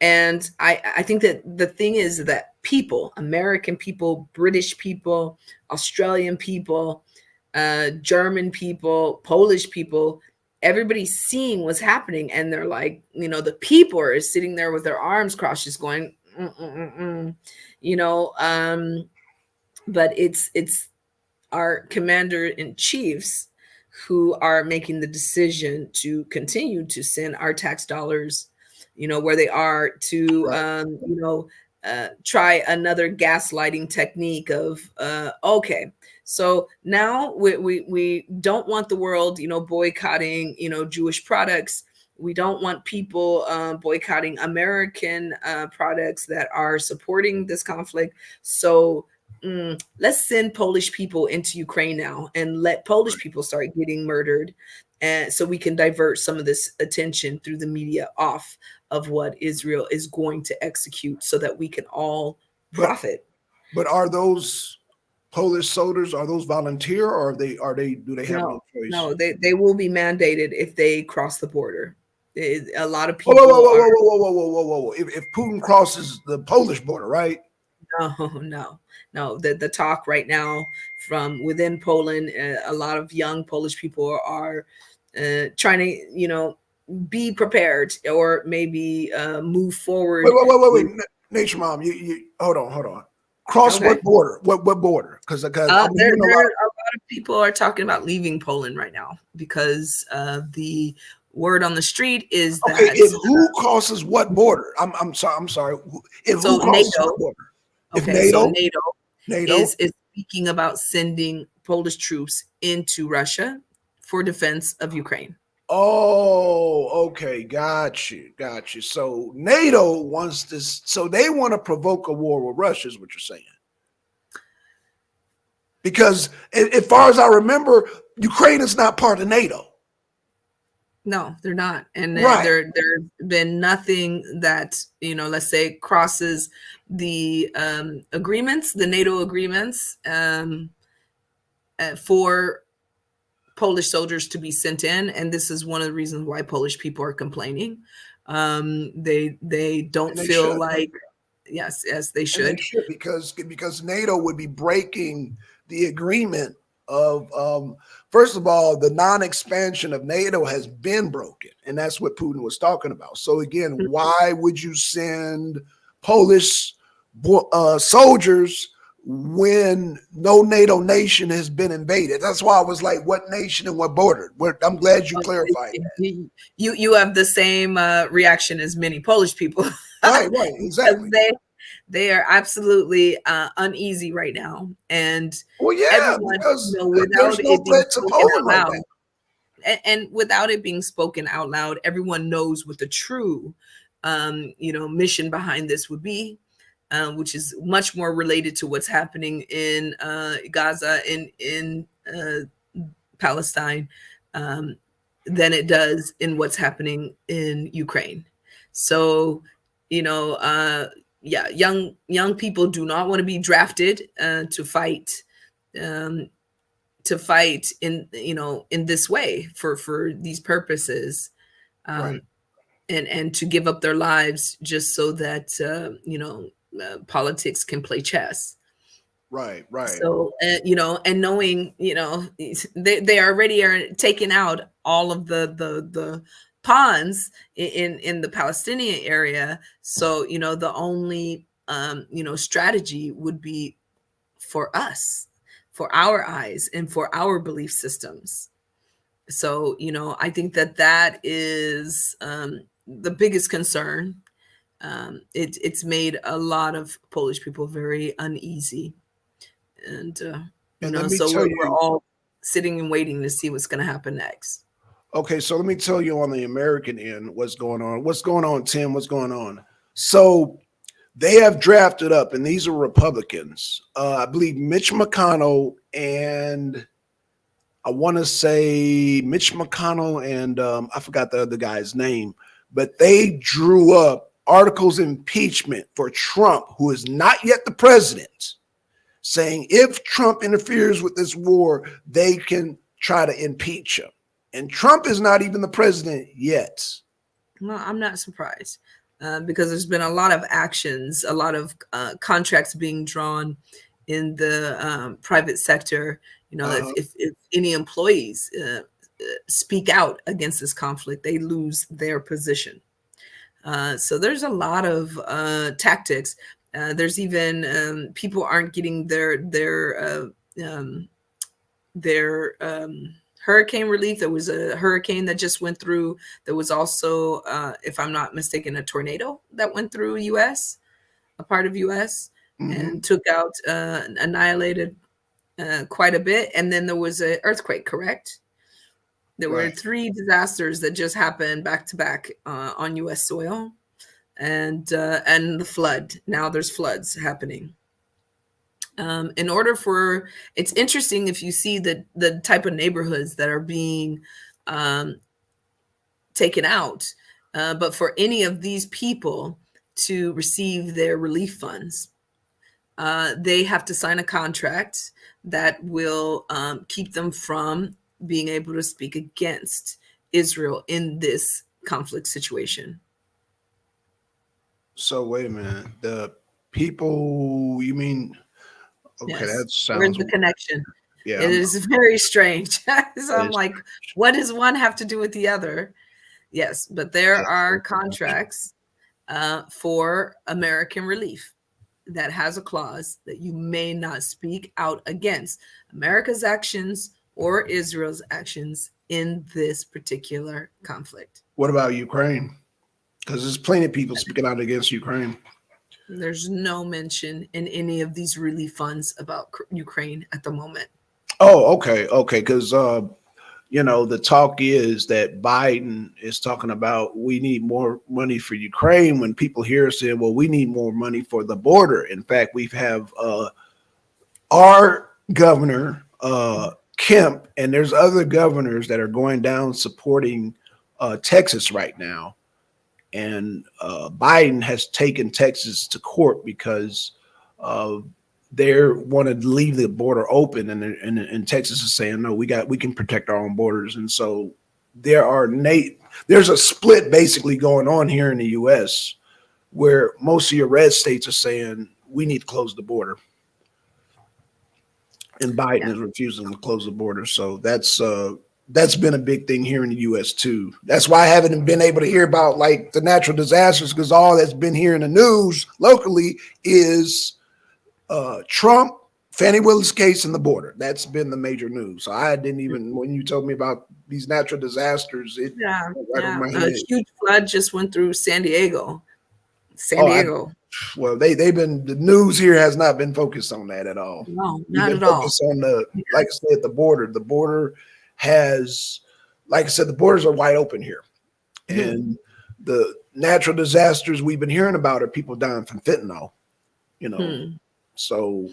And I think that the thing is that people, American people, British people, Australian people, German people, Polish people, everybody's seeing what's happening, and they're like, the people are sitting there with their arms crossed, just going, you know. But it's our commander in chiefs who are making the decision to continue to send our tax dollars, where they are, to, Right. try another gaslighting technique of, okay, so now we don't want the world, boycotting, Jewish products. We don't want people boycotting American products that are supporting this conflict. So, let's send Polish people into Ukraine now and let Polish Right. people start getting murdered. And so we can divert some of this attention through the media off of what Israel is going to execute so that we can all But profit. but are those Polish soldiers, are those volunteer, or are they do they have No, no choice? no, they will be mandated if they cross the border. A lot of Whoa, whoa, whoa, people whoa, are. whoa, whoa, whoa, whoa, whoa, whoa, whoa. If Putin crosses the Polish border, right? No, no, no. The talk right now from within Poland, a lot of young Polish people are trying to, be prepared, or maybe move Wait, forward wait, wait, wait, with. wait. Nature Mom, you hold on, hold on. Cross Okay. what border? What border? Because I'm hearing a lot. A lot of people are talking about leaving Poland right now because the word on the street is Okay, that if who crosses what border? I'm sorry. I'm sorry. If who so crosses what NATO. border? If Okay, so NATO, NATO NATO. is speaking about sending Polish troops into Russia for defense of Ukraine. Oh, okay, got you, got you. So NATO wants this. So they want to provoke a war with Russia, is what you're saying? Because as far as I remember, Ukraine is not part of NATO. No, they're not, and Right, there's been nothing that let's say crosses the agreements, the NATO agreements, for Polish soldiers to be sent in, and this is one of the reasons why Polish people are complaining. They don't and they feel should. like yes they And they should. should because NATO would be breaking the agreement of first of all, the non-expansion of NATO has been broken, and that's what Putin was talking about. So again, why would you send Polish soldiers when no NATO nation has been invaded? That's why I was like, what nation and what border? I'm glad you clarified that. You have the same reaction as many Polish people. Right, right, Because exactly. they are absolutely uneasy right now, and Well, yeah, everyone, because without there's no it being threat to spoken Poland out right loud, now. and without it being spoken out loud, everyone knows what the true, mission behind this would be, which is much more related to what's happening in Gaza, in Palestine, um, than it does in what's happening in Ukraine. So, you know, uh, yeah, young people do not want to be drafted um, to fight in in this way for these purposes, Right, um, and to give up their lives just so that politics can play chess. right, right, So, and knowing, they already are taking out all of the pawns in the Palestinian area. So, the only, strategy would be for us, for our eyes, and for our belief systems. So, I think that that is the biggest concern. It's made a lot of Polish people very uneasy, and and let me so tell we're you. all sitting and waiting to see what's going to happen next. Okay, so let me tell you on the American end what's going on. What's going on, Tim? What's going on? So they have drafted up, and these are Republicans. I believe Mitch McConnell and I want to say Mitch McConnell and I forgot the other guy's name, but they drew up articles of impeachment for Trump, who is not yet the president, saying if Trump interferes with this war, they can try to impeach him. And Trump is not even the president yet. Well, I'm not surprised, because there's been a lot of actions, a lot of contracts being drawn in the private sector. Uh-huh. If any employees speak out against this conflict, they lose their position. So there's a lot of tactics. There's even people aren't getting um, their hurricane relief. There was a hurricane that just went through. There was also, if I'm not mistaken, a tornado that went through U.S., a part of U.S., Mm-hmm. and took out, annihilated quite a bit. And then there was an earthquake, correct? There were Right. three disasters that just happened back to back on U.S. soil, and the flood. Now there's floods happening. In order for It's interesting if you see the type of neighborhoods that are being um, taken out, but for any of these people to receive their relief funds, they have to sign a contract that will keep them from being able to speak against Israel in this conflict situation. So wait a minute. The people you mean okay, that Yes. Where's sounds the connection? yeah, It I'm is very strange. So I'm it's, like, what does one have to do with the other? Yes, but there that's are very interesting. contracts for American relief. that has a clause that you may not speak out against America's actions or Israel's actions in this particular conflict. What about Ukraine? Because there's plenty of people speaking out against Ukraine. There's no mention in any of these relief funds about Ukraine at the moment. Oh, okay, okay. Because the talk is that Biden is talking about we need more money for Ukraine. When people hear saying, "Well, we need more money for the border," in fact, we have our governor Kemp, and there's other governors that are going down supporting Texas right now. And Biden has taken Texas to court because uh, they wanted to leave the border open, and Texas is saying no, we can protect our own borders, and so there's a split basically going on here in the U.S. where most of your red states are saying we need to close the border, and Biden Yeah. is refusing to close the border. So that's been a big thing here in the U.S. too. That's why I haven't been able to hear about like the natural disasters because all that's been here in the news locally is Trump, Fannie Willis case, and the border. That's been the major news. So I didn't even when you told me about these natural disasters, it Yeah, went right over yeah. my A head. huge flood just went through San Diego. San Oh, Diego. they've been the news here has not been focused on that at all. No, We've not been at all. focused on the Yeah. like I said the border. The border has, like I said, the borders are wide open here. Hmm. And the natural disasters we've been hearing about are people dying from fentanyl, you know. Hmm. So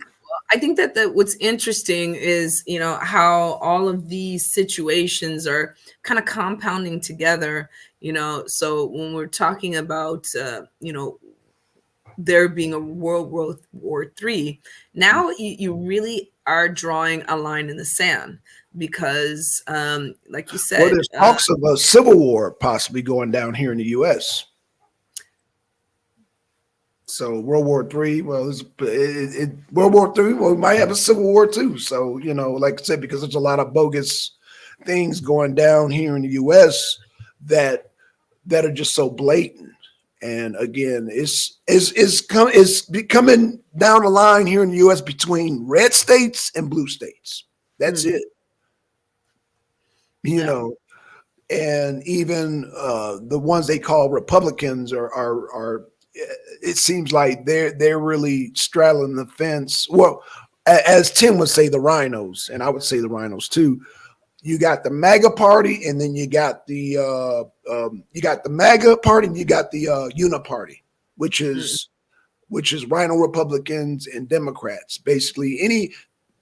I think that what's interesting is, how all of these situations are kind of compounding together, So when we're talking about, there being a World War III, now you really are drawing a line in the sand because, like you well, said, there's talks of a civil war possibly going down here in the US. So World War III, well, World War III, well, we might have a civil war too. So, like I said, because there's a lot of bogus things going down here in the US that are just so blatant. And again, it's becoming down the line here in the U.S. between red states and blue states. That's hmm, it, you yeah, know. And even the ones they call Republicans are. It seems like they're really straddling the fence. Well, as Tim would say, the rhinos, and I would say the rhinos too. You got the MAGA party, and then you got the MAGA party, and you got the Una party, which hmm, is Rhino Republicans and Democrats. Basically,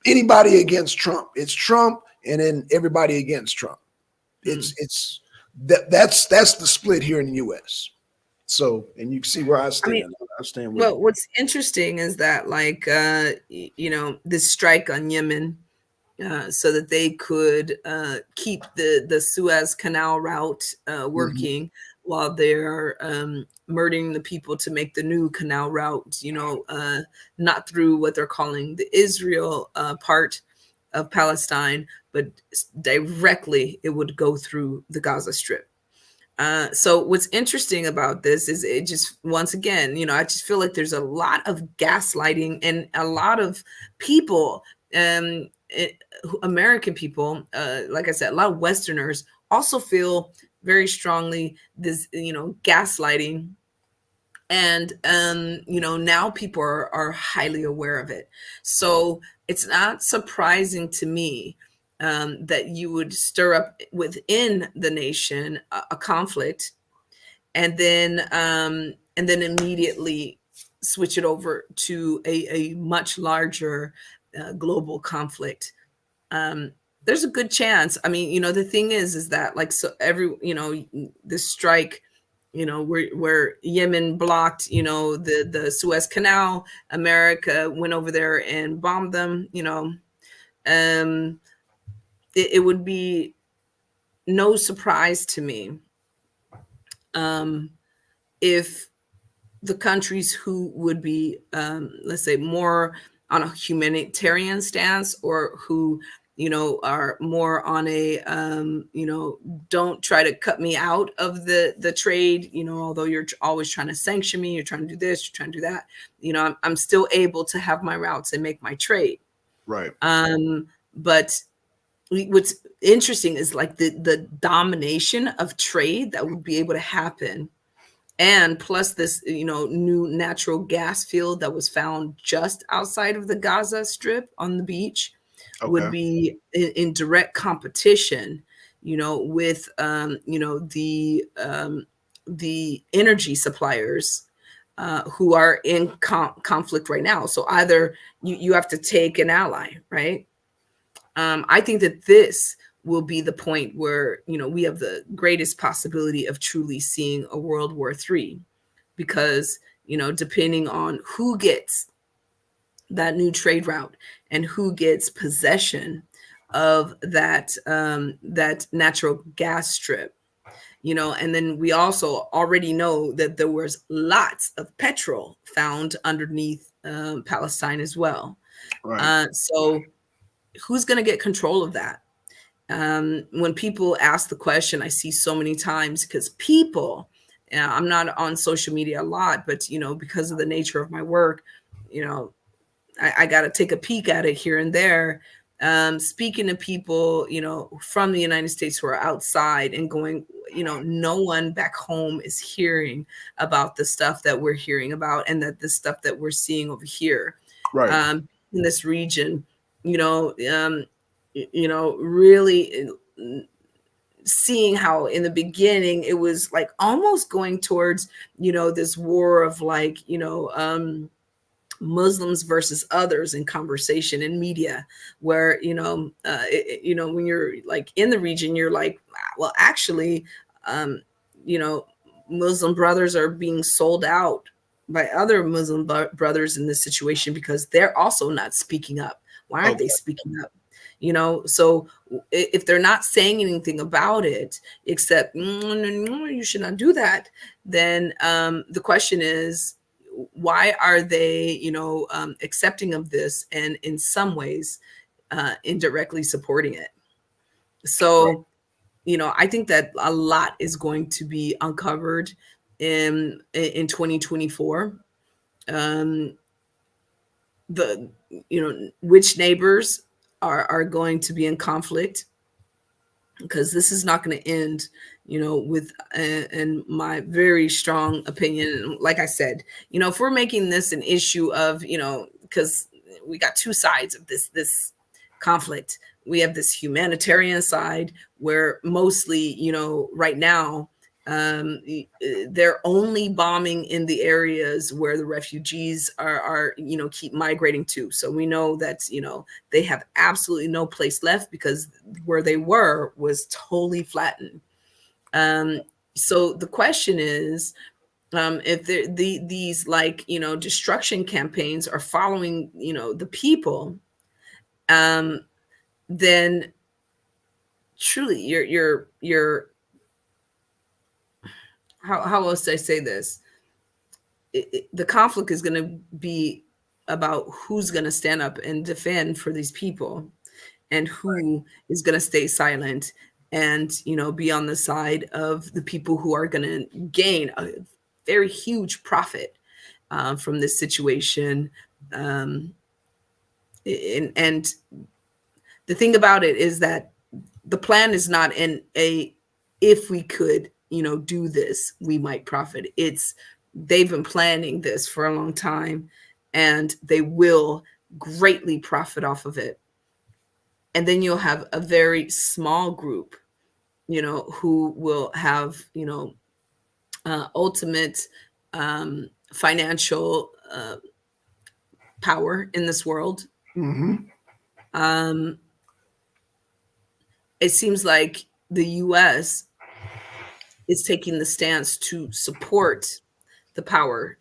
anybody against Trump, it's Trump, and then everybody against Trump. hmm. That's the split here in the U.S. So, and you can see where I I mean, stand. I stand with well, what's interesting is that, like, this strike on Yemen, so that they could keep the Suez Canal route Mhm. working while they're murdering the people to make the new canal route, not through what they're calling the Israel part of Palestine, but directly it would go through the Gaza Strip. So what's interesting about this is it just once again, I just feel like there's a lot of gaslighting and a lot of people, American people, like I said, a lot of Westerners also feel very strongly this, gaslighting, and now people are highly aware of it. So it's not surprising to me that you would stir up within the nation a conflict, and then immediately switch it over to a much larger global conflict. um, there's a good chance. I mean, the thing is that, like, so every, the strike, where Yemen blocked, the Suez Canal, America went over there and bombed them. Um, it would be no surprise to me um, if the countries who would be, let's say, more on a humanitarian stance, or who are more on a, don't try to cut me out of the trade, although you're always trying to sanction me, you're trying to do this, you're trying to do that. I'm still able to have my routes and make my trade. Right. But what's interesting is like the domination of trade that would be able to happen, and plus this new natural gas field that was found just outside of the Gaza Strip on the beach would Okay. be in direct competition with the energy suppliers who are in conflict right now. So either you have to take an ally, right? I think that this will be the point where we have the greatest possibility of truly seeing a World War III, because depending on who gets that new trade route and who gets possession of that natural gas strip, and then we also already know that there was lots of petrol found underneath Palestine as well. Right. So who's going to get control of that? When people ask the question, I see so many times, because people, I'm not on social media a lot, but because of the nature of my work, you know, I got to take a peek at it here and there. Speaking to people, from the United States who are outside and going, no one back home is hearing about the stuff that we're hearing about, and that the stuff that we're seeing over here Right. in this region, really seeing how in the beginning it was like almost going towards, this war of like, Muslims versus others in conversation in media, where when you're like in the region, you're like, well, actually, um, you know, Muslim brothers are being sold out by other Muslim brothers in this situation, because they're also not speaking up. Why aren't they Okay. speaking up? So if they're not saying anything about it, except no, no, no, you should not do that, then the question is, why are they accepting of this, and in some ways indirectly supporting it? Right. So I think that a lot is going to be uncovered in 2024. um the which neighbors are going to be in conflict, because this is not going to end with in my very strong opinion. Like I said, if we're making this an issue of, because we got two sides of this conflict. We have this humanitarian side, where mostly, right now, they're only bombing in the areas where the refugees are keep migrating to. So we know that they have absolutely no place left, because where they were was totally flattened. Um, so the question is, if these like destruction campaigns are following the people, um, then truly you're how else do I say this? The conflict is going to be about who's going to stand up and defend for these people, and who is going to stay silent and be on the side of the people who are going to gain a very huge profit from this situation. um, and the thing about it is that the plan is not in a, if we could do this we might profit. It's, they've been planning this for a long time, and they will greatly profit off of it. And then you'll have a very small group who will have ultimate financial power in this world. Mm-hmm. um, it seems like the US is taking the stance to support the power,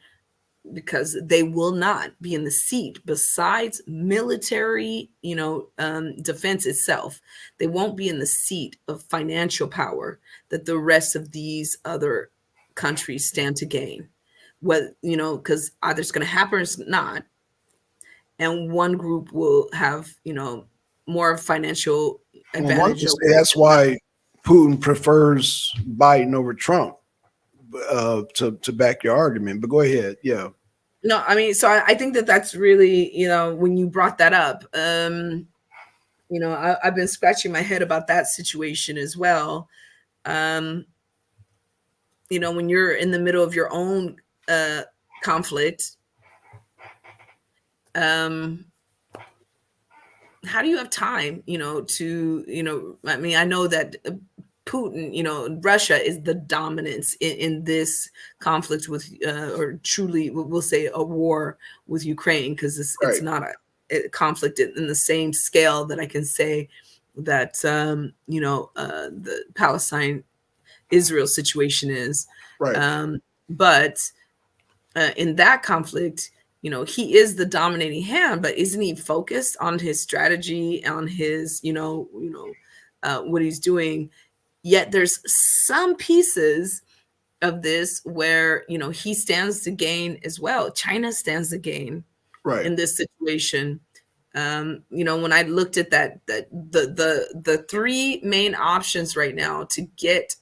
because they will not be in the seat, besides military defense itself. They won't be in the seat of financial power that the rest of these other countries stand to gain. What, because either it's going to happen or it's not. And one group will have more financial Well, one advantage could over say that's them. why Putin prefers Biden over Trump, to back your argument. But go ahead. Yeah. No, I mean, so I think that that's really, when you brought that up, I've been scratching my head about that situation as well. Um, when you're in the middle of your own conflict, um, how do you have time, I mean, I know that Putin, Russia is the dominance in this conflict with, or truly, we'll say a war with Ukraine, because it's Right. not a conflict in the same scale that I can say that, the Palestine Israel situation is. Right. But in that conflict, he is the dominating hand, but isn't he focused on his strategy, on his, what he's doing? Yet there's some pieces of this where, he stands to gain as well. China stands to gain Right. in this situation. When I looked at that the three main options right now to get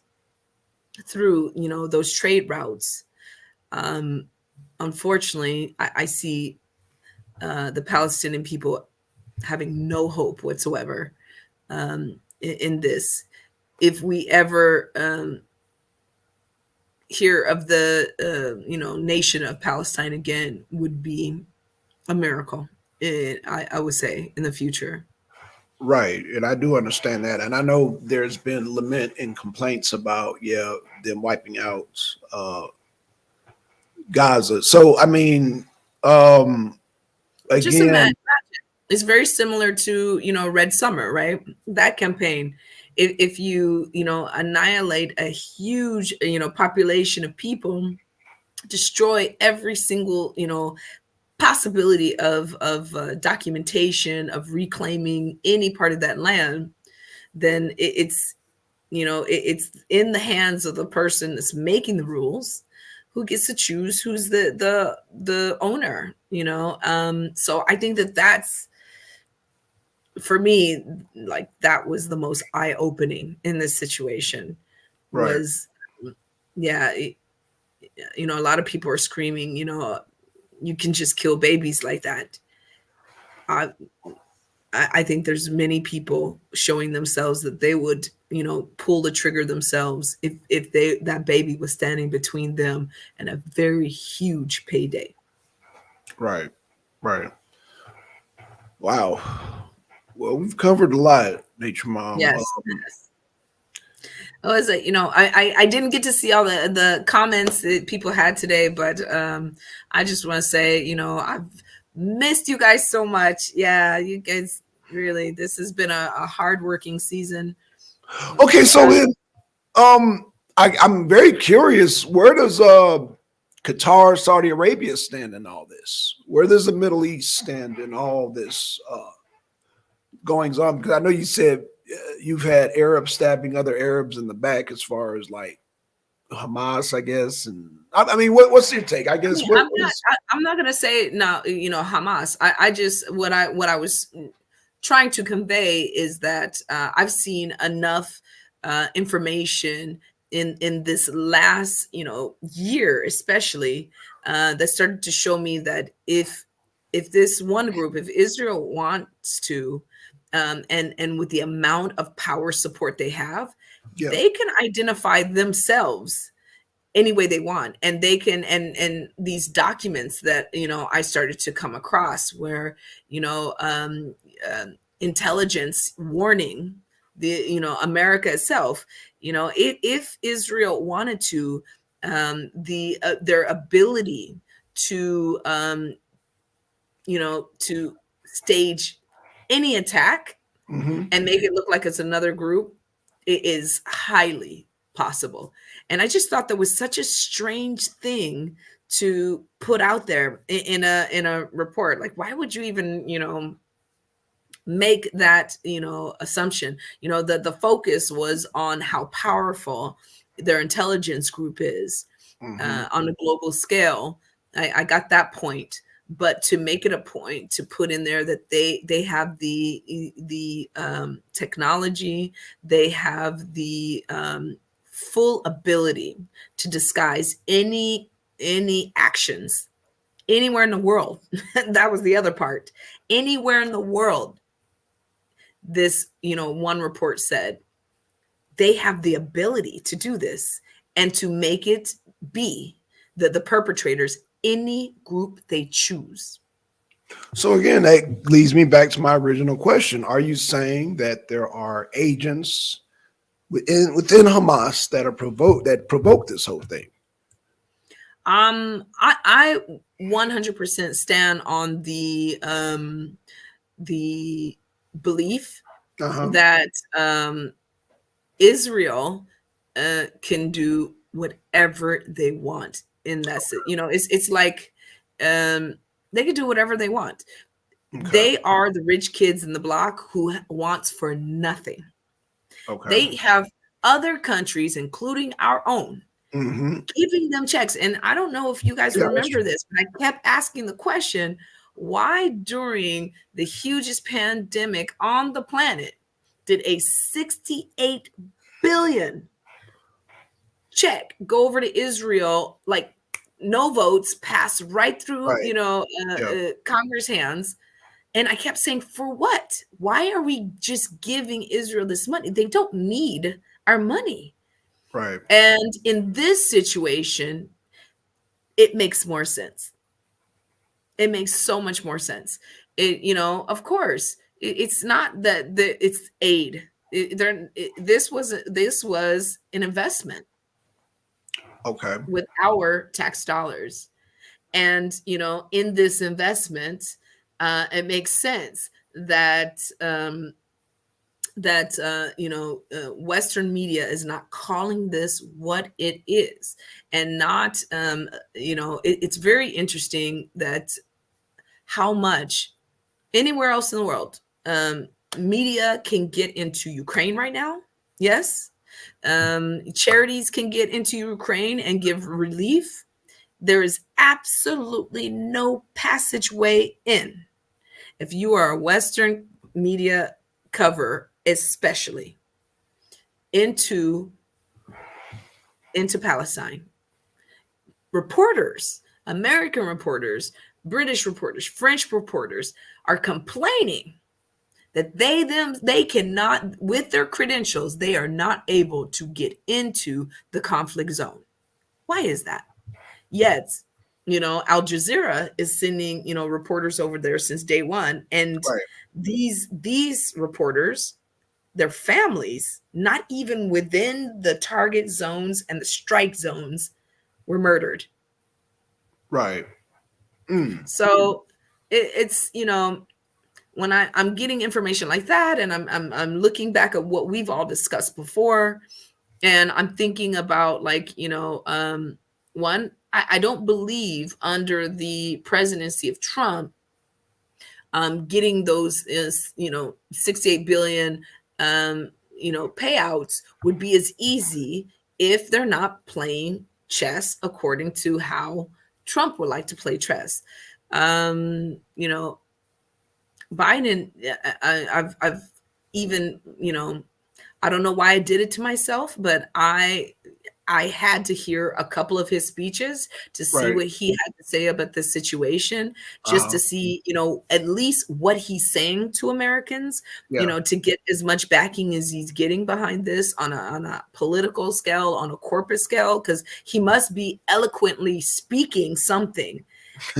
through, those trade routes, um, unfortunately, I see the Palestinian people having no hope whatsoever, in this. If we ever hear of the nation of Palestine again, would be a miracle. I would say in the future. Right. And I do understand that. And I know there's been lament and complaints about, yeah, them wiping out Gaza. So, I mean, um, But just imagine, again, it's very similar to, Red Summer, right? That campaign. If you, annihilate a huge, population of people, destroy every single, possibility of documentation of reclaiming any part of that land, then it's, it's in the hands of the person that's making the rules, who gets to choose who's the owner. So I think that that's, for me, like, that was the most eye opening in this situation. right. Was, yeah, a lot of people are screaming, you can just kill babies like that. I I think there's many people showing themselves that they would, pull the trigger themselves if that baby was standing between them and a very huge payday. Right. Right. Wow. Well, we've covered a lot, Nature Mom. Yes. I was like, I didn't get to see all the comments that people had today, but I just want to say, I've missed you guys so much. Yeah, you guys, really, this has been a hard working season. Okay, so Uh, then, I'm very curious. Where does Qatar, Saudi Arabia stand in all this? Where does the Middle East stand in all this goings on? Because I know you said you've had Arabs stabbing other Arabs in the back, as far as like Hamas, I guess. And I mean, what's your take? I I guess mean, what is I'm not gonna say no, Hamas. I just, what I was trying to convey is that I've seen enough information in this last, year, especially, that started to show me that if this one group, if Israel wants to, and with the amount of power support they have, yeah. they can identify themselves any way they want, and they can, and these documents that, I started to come across, where, you know um, intelligence warning the, America itself, if Israel wanted to, their ability to, to stage any attack Hmm. and make it look like it's another group, it is highly possible. And I just thought that was such a strange thing to put out there in a report. Like, why would you even, make that, assumption? The focus was on how powerful their intelligence group is, Hmm. on a global scale. I got that point. but to make it a point to put in there that they have the technology, they have the full ability to disguise any actions anywhere in the world. That was the other part. Anywhere in the world, this, one report said they have the ability to do this and to make it be the perpetrators any group they choose. So again, that leads me back to my original question. Are you saying that there are agents within Hamas that provoke this whole thing? I 100% stand on the belief Uh-huh. that Israel can do whatever they want in that. It's like um, they can do whatever they want. Okay. They are the rich kids in the block who wants for nothing. Okay. They have other countries, including our own, Mm-hmm. giving them checks. And I don't know if you guys Yeah, that's remember true. this, but I kept asking the question, why during the hugest pandemic on the planet did a 68 billion check go over to Israel, like no votes, pass right through, Right. Yeah. Congress hands? And I kept saying, for what? Why are we just giving Israel this money? They don't need our money. Right. And in this situation, it makes more sense. It makes so much more sense. Of course, it's not that it's aid. This was an investment Okay. with our tax dollars. And in this investment, it makes sense that Western media is not calling this what it is, and not it's very interesting that how much anywhere else in the world media can get into Ukraine right now. Yes, charities can get into Ukraine and give relief. There is absolutely no passageway in if you are a Western media cover, especially into Palestine. Reporters, American reporters, British reporters, French reporters are complaining that they cannot, with their credentials, they are not able to get into the conflict zone. Why is that? Yet, Al Jazeera is sending, reporters over there since day one. And Right. these reporters, their families, not even within the target zones and the strike zones, were murdered. Right. Mm. So it's, when I'm getting information like that, and I'm looking back at what we've all discussed before, and I'm thinking about, like, one, I don't believe under the presidency of Trump, getting those is 68 billion payouts would be as easy if they're not playing chess according to how Trump would like to play chess. Biden, I've even, I don't know why I did it to myself, but I had to hear a couple of his speeches to see Right. what he had to say about the situation, just Uh-huh. to see, at least what he's saying to Americans, Yeah. to get as much backing as he's getting behind this on a political scale, on a corporate scale, because he must be eloquently speaking something.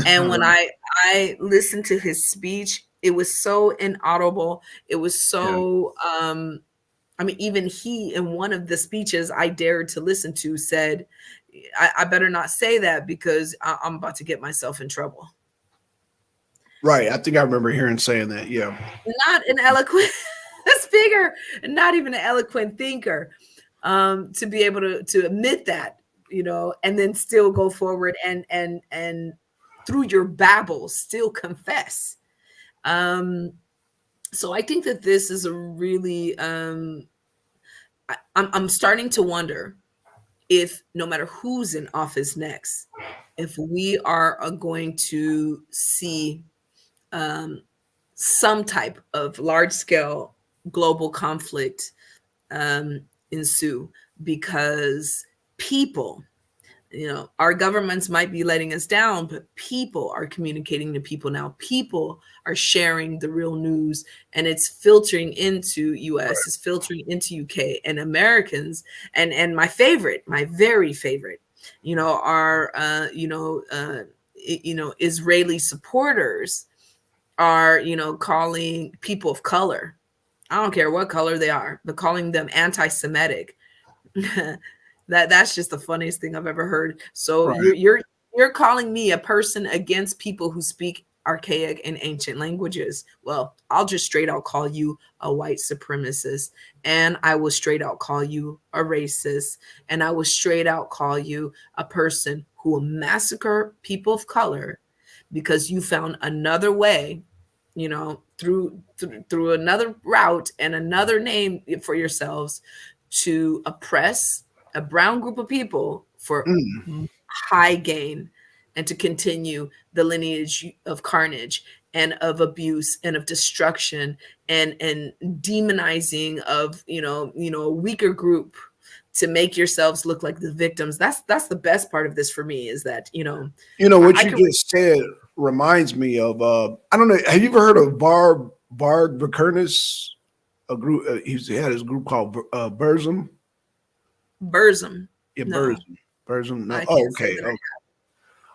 And when Right. I listened to his speech, it was so inaudible. It was Yeah. so I mean, even he, in one of the speeches I dared to listen to, said, I better not say that because I'm about to get myself in trouble. Right. I think I remember hearing saying that. Yeah. Not an eloquent speaker, not even an eloquent thinker, to be able to admit that, and then still go forward and through your babble still confess. Um, so I think that this is a really I'm starting to wonder if no matter who's in office next, if we are going to see um, some type of large scale global conflict ensue, because people, our governments might be letting us down, but people are communicating to people now. People are sharing the real news, and it's filtering into US, it's filtering into UK and Americans. And my favorite, my very favorite, are Israeli supporters are, calling people of color, I don't care what color they are, but calling them anti-Semitic. That's just the funniest thing I've ever heard. So Right. you're calling me a person against people who speak archaic and ancient languages. Well, I'll just straight out call you a white supremacist, and I will straight out call you a racist, and I will straight out call you a person who will massacre people of color because you found another way, through another route and another name for yourselves to oppress a brown group of people for Mm. high gain, and to continue the lineage of carnage and of abuse and of destruction, and demonizing of a weaker group to make yourselves look like the victims. That's the best part of this for me, is that What I you could. just said reminds me of I don't know. Have you ever heard of Varg Vikernes? A group. He had his group called Burzum. Burzum. Yeah, No, Burzum. Burzum. No. I Oh, can't say okay. that Okay.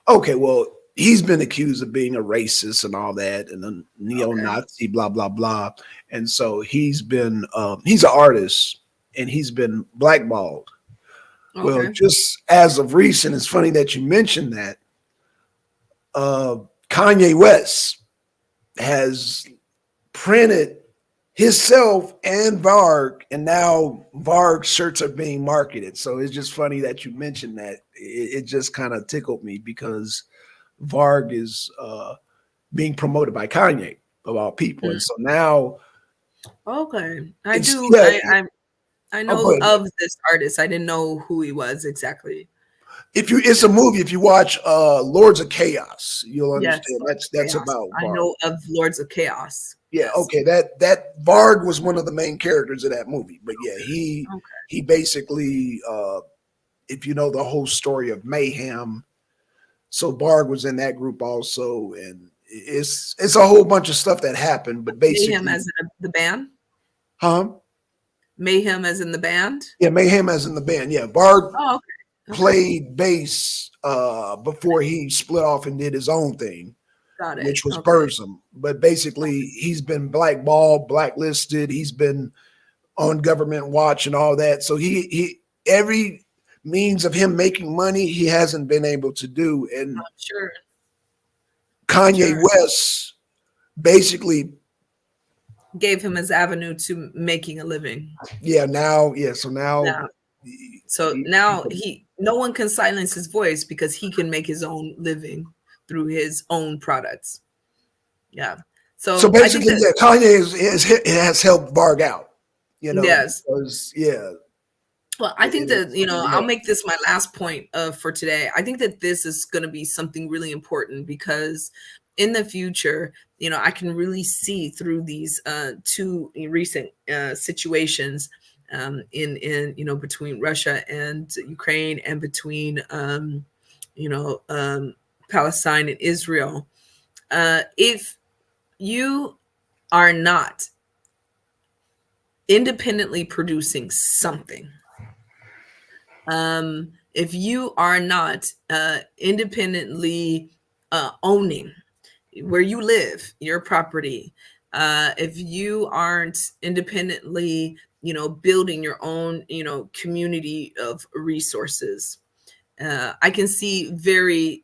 Okay. Well, he's been accused of being a racist and all that, and a Okay. neo-Nazi, blah blah blah. And so he's an artist, and he's been blackballed. Well, Okay. just as of recent, it's funny that you mentioned that. Uh, Kanye West has printed himself and Varg, and now Varg shirts are being marketed. So it's just funny that you mentioned that. It just kind of tickled me because Varg is being promoted by Kanye of all people, and Mm. so now Okay. I it's do. yeah. I Oh, go know ahead. of this artist. I didn't know who he was exactly. It's a movie. If you watch Lords of Chaos, you'll Yes, understand Lords of that's Chaos. about I Varg. know of Lords of Chaos. Yeah, Yes. okay. That Varg was one of the main characters of that movie. But yeah, Okay. he basically if you know the whole story of Mayhem, so Varg was in that group also, and it's a whole bunch of stuff that happened. But Mayhem basically, as in the band. huh? Mayhem as in the band. Yeah, Mayhem as in the band. Yeah, Varg Oh, okay. Okay. played bass before he split off and did his own thing, Got it. which was Okay. Burzum. But basically, he's been blackballed, blacklisted. He's been on government watch and all that. So he every means of him making money he hasn't been able to do. And Sure. Kanye Sure. West basically, Gave him his avenue to making a living. so now Now, so now no one can silence his voice because he can make his own living through his own products. Yeah. so So I think basically, that yeah, Kanye has helped Varg out, yes. because yeah, Well, I think that, I'll make this my last point for today. I think that this is going to be something really important because in the future, I can really see through these two recent situations in between Russia and Ukraine, and between you know um, Palestine and Israel. If you are not independently producing something, if you are not independently owning where you live, your property, if you aren't independently, building your own, community of resources, I can see very,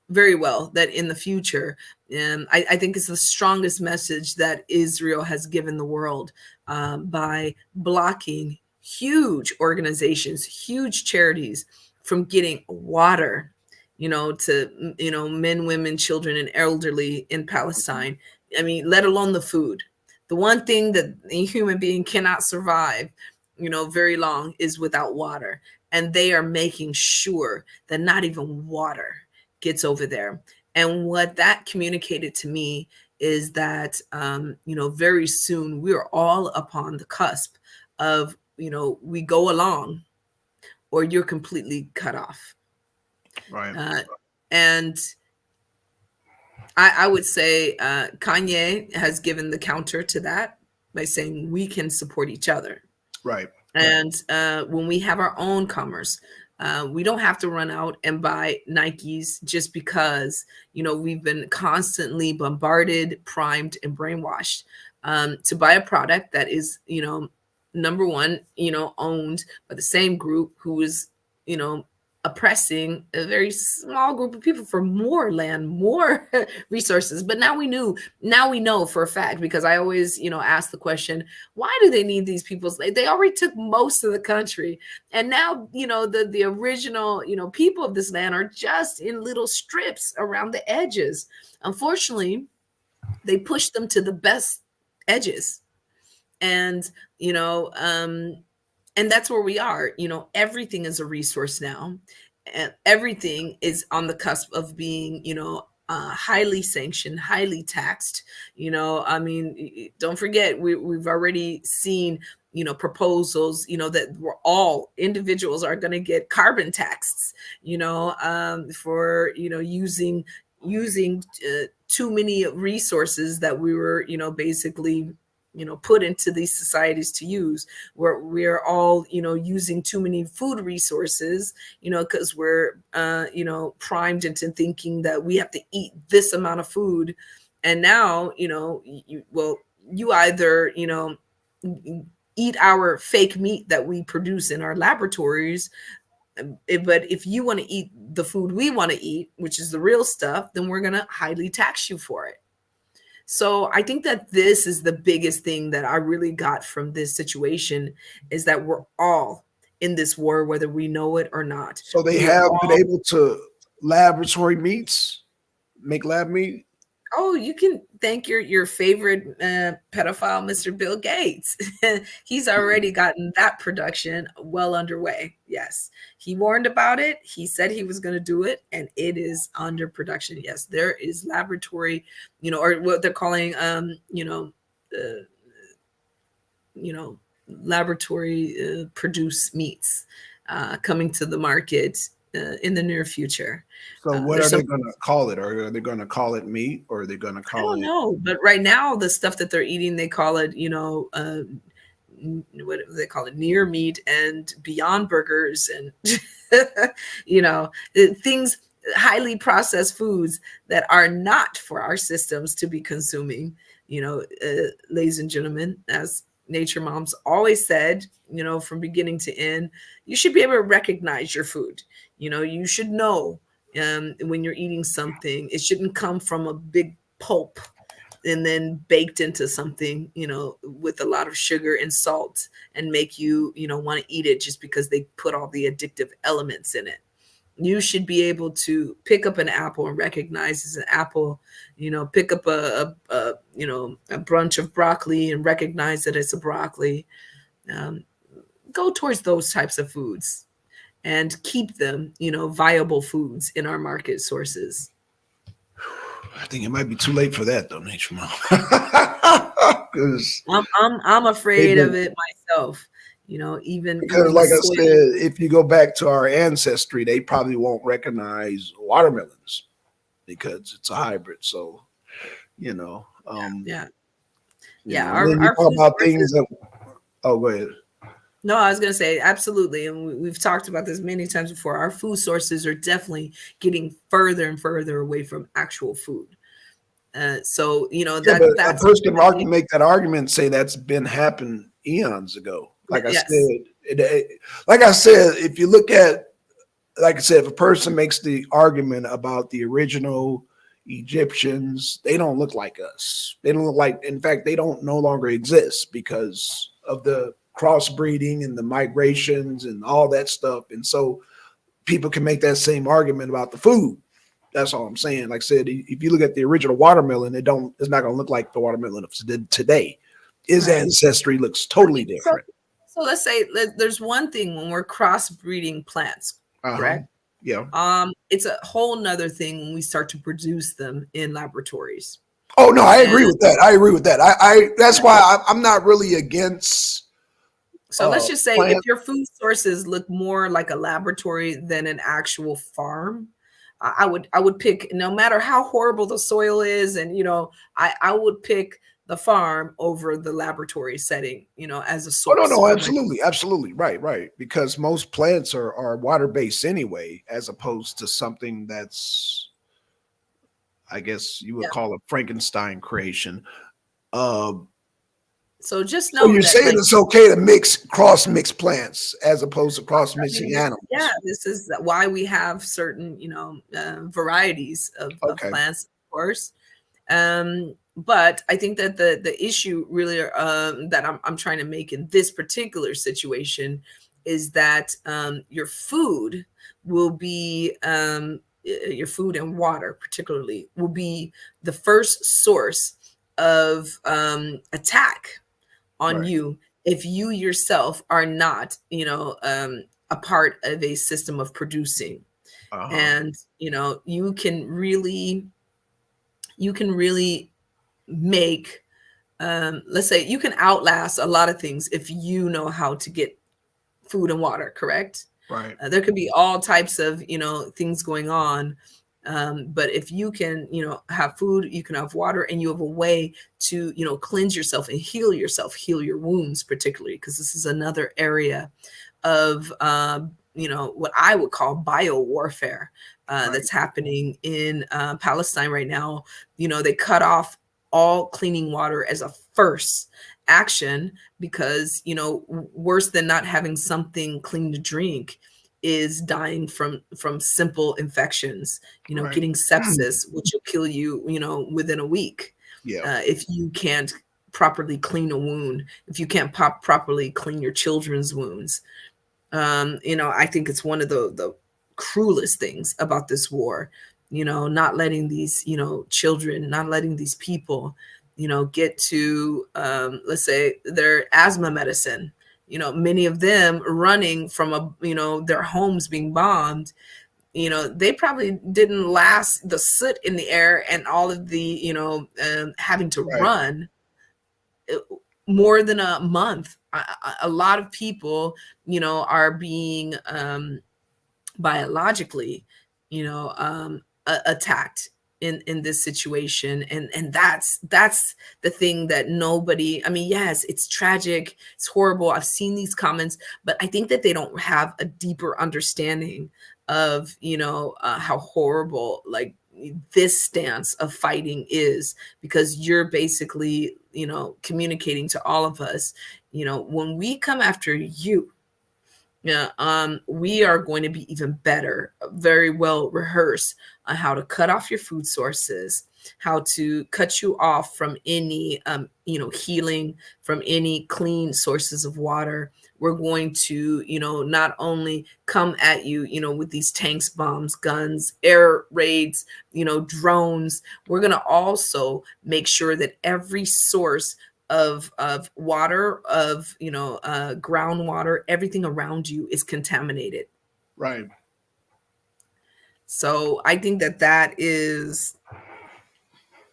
very well that in the future, I think it's the strongest message that Israel has given the world by blocking huge organizations, huge charities from getting water, to men, women, children, and elderly in Palestine. I mean, let alone the food. The one thing that a human being cannot survive, very long, is without water, and they are making sure that not even water gets over there. And what that communicated to me is that, very soon we're all upon the cusp of, we go along or you're completely cut off. Right. And I would say Kanye has given the counter to that by saying we can support each other. Right. And when we have our own commerce, we don't have to run out and buy Nikes just because, we've been constantly bombarded, primed, and brainwashed to buy a product that is, number one, owned by the same group who is, oppressing a very small group of people for more land, more resources. But now we know for a fact, because I always, ask the question, why do they need these people? They already took most of the country. And now, the original, people of this land are just in little strips around the edges. Unfortunately, they pushed them to the best edges. And, and that's where we are. Everything is a resource now, and everything is on the cusp of being, highly sanctioned, highly taxed. I mean, don't forget, we've already seen, proposals, that we're all individuals are going to get carbon taxed, for, using too many resources that we were, basically, put into these societies to use, where we're all, using too many food resources, because we're, primed into thinking that we have to eat this amount of food. And now, you either, eat our fake meat that we produce in our laboratories. But if you want to eat the food we want to eat, which is the real stuff, then we're going to highly tax you for it. So I think that this is the biggest thing that I really got from this situation, is that we're all in this war, whether we know it or not. So they We are have been all. able to laboratory meats, make lab meat. Oh, you can thank your favorite pedophile, Mr. Bill Gates. He's already gotten that production well underway. Yes, he warned about it. He said he was going to do it, and it is under production. Yes, there is laboratory, or what they're calling, uh, you know, laboratory produced meats coming to the market in the near future. So what There's are they some. going to call it? Are they going to call it meat, or are they going to I call don't it? know, but right now the stuff that they're eating, they call it, what do they call it, near meat and beyond burgers, and things, highly processed foods that are not for our systems to be consuming. Ladies and gentlemen, as nature moms always said, from beginning to end, you should be able to recognize your food. You should know, when you're eating something, it shouldn't come from a big pulp and then baked into something, with a lot of sugar and salt, and make you, want to eat it just because they put all the addictive elements in it. You should be able to pick up an apple and recognize it's an apple, pick up a bunch of broccoli and recognize that it's a broccoli. Um, Go towards those types of foods and keep them, viable foods in our market sources. I think it might be too late for that though, Nature Mom. Because I'm they've afraid of been it myself. because Even the like I soy. said, if you go back to our ancestry, they probably won't recognize watermelons because it's a hybrid. So, you know, um, Yeah, you yeah. know, and Our then you our talk food about things sources. that oh go ahead. No, I was gonna say absolutely, and we've talked about this many times before. Our food sources are definitely getting further and further away from actual food. So Yeah, but a that's person can argue, make that argument and say that's been happened eons ago. yes, Like I said, if you look at, like I said, if a person makes the argument about the original Egyptians, they don't look like us. They don't look like, in fact, they don't no longer exist because of the crossbreeding and the migrations and all that stuff. And so people can make that same argument about the food. That's all I'm saying. Like I said, if you look at the original watermelon, it's not going to look like the watermelon of today. His right. ancestry looks totally So different. so let's say there's one thing when we're crossbreeding plants, Uh huh. correct? Yeah. It's a whole nother thing when we start to produce them in laboratories. Oh no, I agree And with that. I agree with that. That's why I'm not really against so let's just say if plant. your food sources look more like a laboratory than an actual farm, I would pick, no matter how horrible the soil is, and I would pick the farm over the laboratory setting, as a Oh no, source no, for my. absolutely, absolutely, right, right. Because most plants are water based anyway, as opposed to something that's, I guess you would Yeah. call a Frankenstein creation. Um, So just so know you're that, saying like, it's okay to cross mix plants as opposed to cross I mixing mean, yeah, animals. this is why we have certain, varieties of Okay, plants, of course. But I think that the issue really, that I'm trying to make in this particular situation is that, your food will be, your food and water particularly will be the first source of, attack on right. you if you yourself are not, a part of a system of producing. Uh huh. And you can really make, let's say, you can outlast a lot of things if you know how to get food and water, correct? Right. There could be all types of, things going on. But if you can, have food, you can have water, and you have a way to, cleanse yourself and heal your wounds, particularly, because this is another area of, what I would call bio warfare, Right. that's happening in, Palestine right now. They cut off all cleaning water as a first action because, worse than not having something clean to drink is dying from simple infections, Right. getting sepsis, which will kill you, within a week, Yeah. if you can't properly clean a wound, if you can't properly clean your children's wounds. I think it's one of the cruelest things about this war, not letting these, children, not letting these people, get to, let's say, their asthma medicine. Many of them running from their homes being bombed. They probably didn't last the soot in the air and all of the, having to Right. run, uh, more than a month. A lot of people, are being, biologically, attacked in this situation, and that's the thing that nobody. I mean, yes, it's tragic, it's horrible. I've seen these comments, but I think that they don't have a deeper understanding of, how horrible, like, this stance of fighting is, because you're basically, communicating to all of us, when we come after you, yeah, we are going to be even better, very well rehearsed on how to cut off your food sources, how to cut you off from any, healing, from any clean sources of water. We're going to, not only come at you, with these tanks, bombs, guns, air raids, drones. We're going to also make sure that every source of water, of, groundwater, everything around you is contaminated. Right. So I think that is,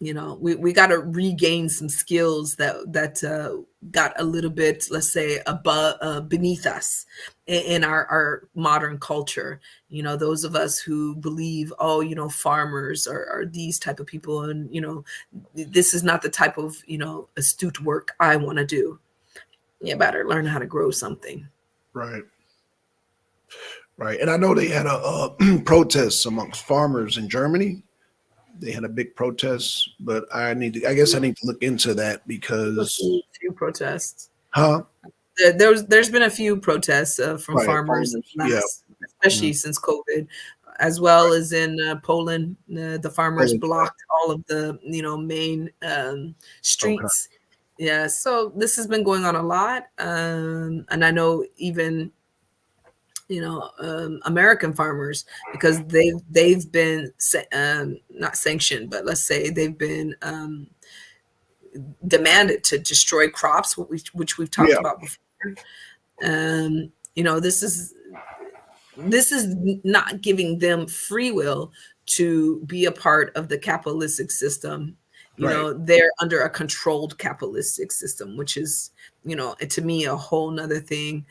we got to regain some skills that got a little bit, let's say, above, beneath us in our modern culture. Those of us who believe, oh, farmers are these type of people, and, this is not the type of, astute work I want to do. You better learn how to grow something. Right. Right. And I know they had a protest amongst farmers in Germany. They had a big protest, but I guess I need to look into that A because, few protests. huh? There's been a few protests, from Right. farmers Farmers. Yeah. last, Mm, especially since COVID, as well as in, Poland. The farmers Poland, right. blocked all of the, main, Okay. streets. Yeah, so this has been going on a lot, and I know even, American farmers, because they've been, not sanctioned, but let's say they've been, demanded to destroy crops, which we've talked Yeah. about before. This is this is not giving them free will to be a part of the capitalistic system. Right. They're under a controlled capitalistic system, which is, to me, a whole nother thing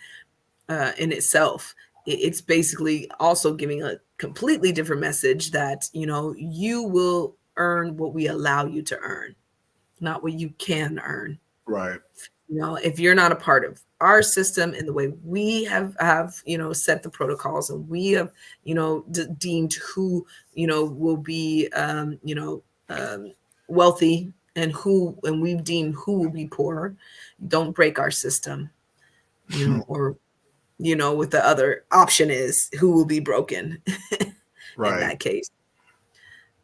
in itself. It's basically also giving a completely different message that, you will earn what we allow you to earn, not what you can earn. Right. If you're not a part of our system in the way we have set the protocols, and we have deemed who will be wealthy, and we've deemed who will be poor, don't break our system, or what the other option is, who will be broken in Right. that case.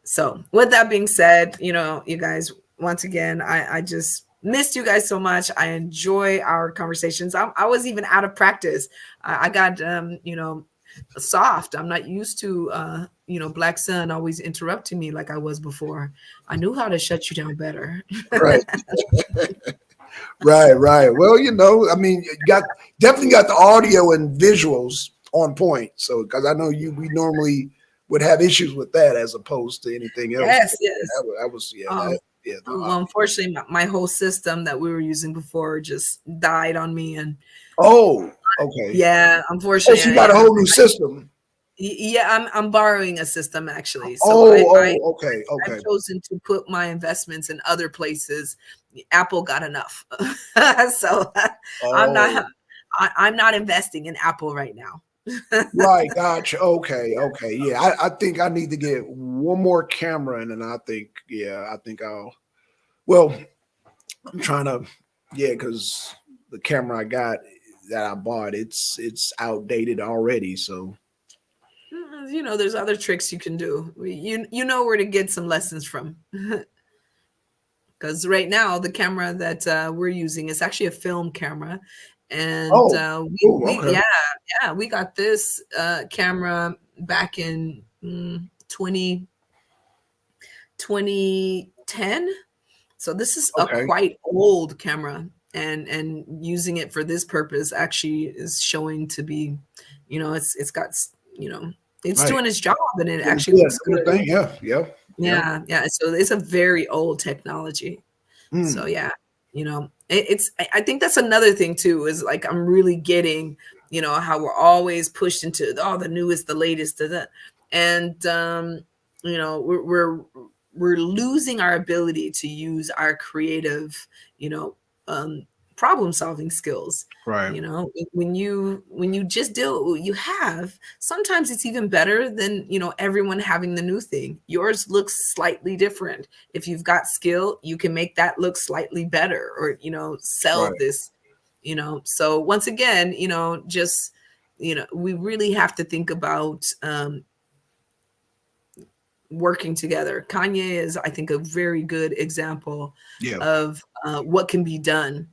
So, with that being said, you guys, once again, I just missed you guys so much. I enjoy our conversations. I was even out of practice. I got, soft. I'm not used to, Black Sun always interrupting me like I was before. I knew how to shut you down better. Right. Right. Right. Well, I mean, you got definitely got the audio and visuals on point. So, because I know we normally would have issues with that as opposed to anything else. Yes, yes. That was yeah. Um, Yeah. well, unfortunately, my whole system that we were using before just died on me, and Oh, okay. yeah, Oh, unfortunately, so you got a whole new system. yeah, I'm borrowing a system actually. So Okay, I've okay. chosen to put my investments in other places. Apple got enough, so I'm Oh, not I'm not investing in Apple right now. right, gotcha. Okay, okay. Yeah, I think I need to get one more camera, and then I think, yeah, I think I'll. Well, I'm trying to, yeah, because the camera I got that I bought, it's outdated already. So, There's other tricks you can do. You know where to get some lessons from. Because right now the camera that we're using is actually a film camera, and oh, oh, okay, yeah, we got this camera back in 2010. So this is a okay, quite old camera, and using it for this purpose actually is showing to be, it's got, you know it's right. doing its job, and it Yeah, actually looks doing the good. thing. Yeah, yeah, yeah. Yeah, yeah. So it's a very old technology. So Mm, yeah, it's I think that's another thing too, is like I'm really getting, how we're always pushed into, oh, the newest, the latest, and we're losing our ability to use our creative, you know, um, problem solving skills. right, When you just deal with what you have, sometimes it's even better than everyone having the new thing. Yours looks slightly different. If you've got skill, you can make that look slightly better, or sell right. this. So once again, just we really have to think about working together. Kanye is, I think, a very good example Yeah. of what can be done,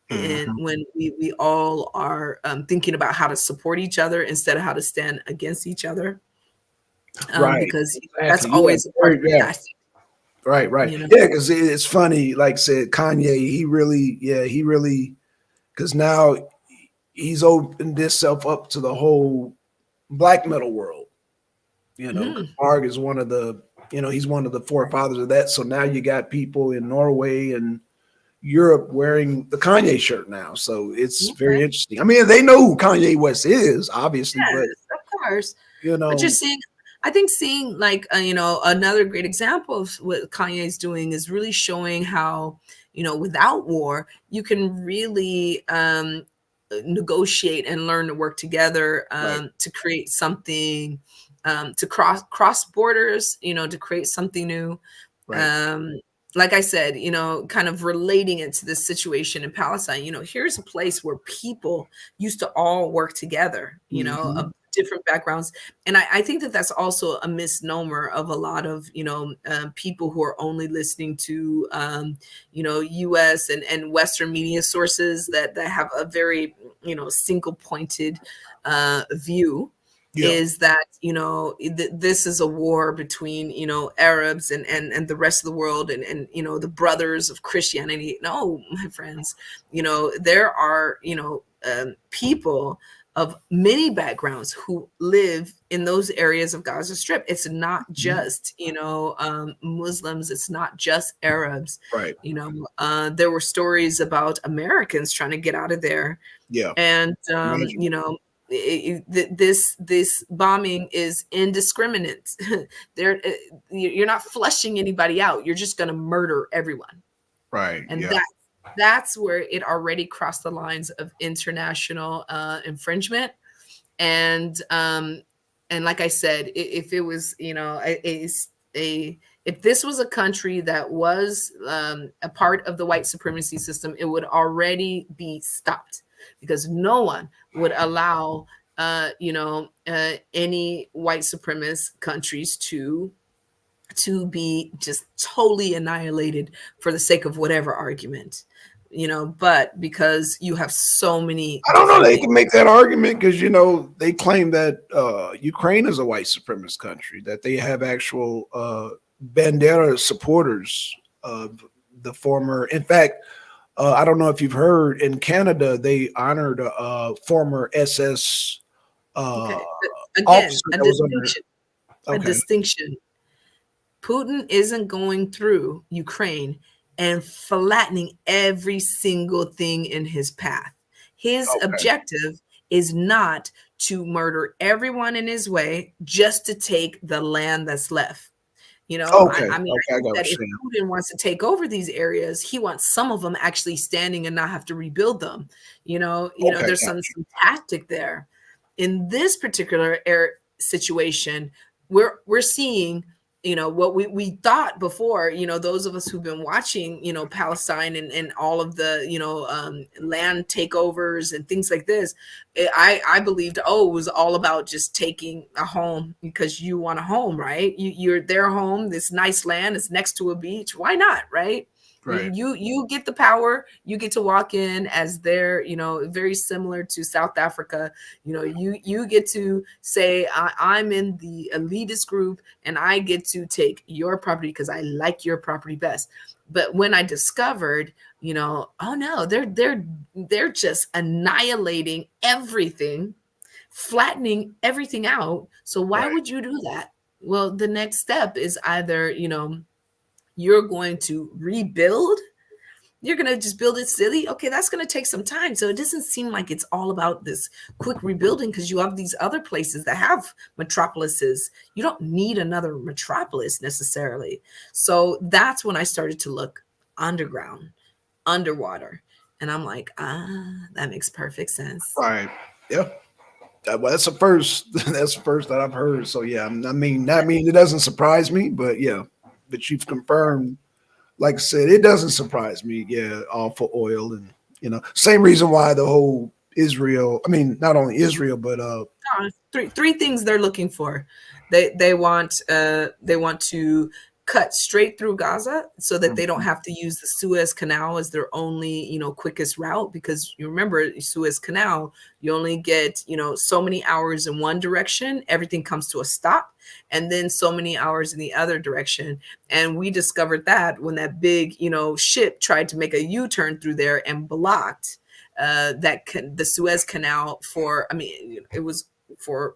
and Hmm. when we all are thinking about how to support each other instead of how to stand against each other, Right. because that's Exactly. Yeah. always a part of the Yeah. tactic. Right, right. you know Yeah, because it's funny. Like I said, Kanye, he really, because now he's opened himself up to the whole black metal world. Mhm. Marg is one of the, he's one of the forefathers of that. So now you got people in Norway and Europe wearing the Kanye shirt now. So it's very Okay. interesting. I mean, they know who Kanye West is, obviously, but Yes, of course. you But know, just seeing, I think seeing like another great example of what Kanye's doing is really showing how without war you can really negotiate and learn to work together, right, to create something, to cross borders, to create something new. right. um, like I said, kind of relating it to this situation in Palestine. Here's a place where people used to all work together, Hmm. of different backgrounds. And I think that that's also a misnomer of a lot of, people who are only listening to, US and Western media sources that have a very, single pointed view, Yeah. is that this is a war between Arabs and the rest of the world, and the brothers of Christianity. No, my friends, there are people of many backgrounds who live in those areas of Gaza Strip. It's not Mhm. just, Muslims. It's not just Arabs. Right. There were stories about Americans trying to get out of there, Yeah. and Imagine. this bombing is indiscriminate. There, you're not flushing anybody out. You're just going to murder everyone, Right. and Yeah. that's where it already crossed the lines of international infringement. And like I said, if it was, if this was a country that was a part of the white supremacy system, it would already be stopped, because no one would allow any white supremacist countries to be just totally annihilated for the sake of whatever argument, but because you have so many I don't know. different They things. can make that argument because they claim that Ukraine is a white supremacist country, that they have actual Bandera supporters of the former. In fact, I don't know if you've heard in Canada they honored a former SS uh, Okay, again, officer a that was under. distinction, a Okay, distinction. Putin isn't going through Ukraine and flattening every single thing in his path. His okay, objective is not to murder everyone in his way just to take the land that's left. okay, I okay. I think got what that if you're saying. Putin wants to take over these areas, he wants some of them actually standing and not have to rebuild them. Okay, There's got some tactic there. In this particular situation, we're seeing, what we thought before. Those of us who've been watching, Palestine and all of the, land takeovers and things like this. I believed, it was all about just taking a home because you want a home, right? You're their home, this nice land is next to a beach. Why not, right? you. Right, You get the power, you get to walk in as their, very similar to South Africa. You get to say, I'm in the elitist group and I get to take your property because I like your property best. But when I discovered, oh no, they're just annihilating everything, flattening everything out. So why right, would you do that? Well, the next step is either, you're going to rebuild, you're going to just build it silly. Okay, that's going to take some time. So it doesn't seem like it's all about this quick rebuilding, because you have these other places that have metropolises. You don't need another metropolis necessarily. So that's when I started to look underground, underwater. And I'm like, that makes perfect sense. right. Yeah. Well, that's the first. That's the first that I've heard. So yeah, I mean, that mean it doesn't surprise me, but yeah, but you've confirmed. Like I said, it doesn't surprise me. Yeah, all for oil, and same reason why the whole Israel. I mean, not only Israel, but Three things they're looking for. They want to cut straight through Gaza so that they don't Mhm. have to use the Suez Canal as their only, quickest route, because you remember Suez Canal, you only get, so many hours in one direction, everything comes to a stop, and then so many hours in the other direction. And we discovered that when that big, ship tried to make a U-turn through there and blocked the Suez Canal for, I mean, it was for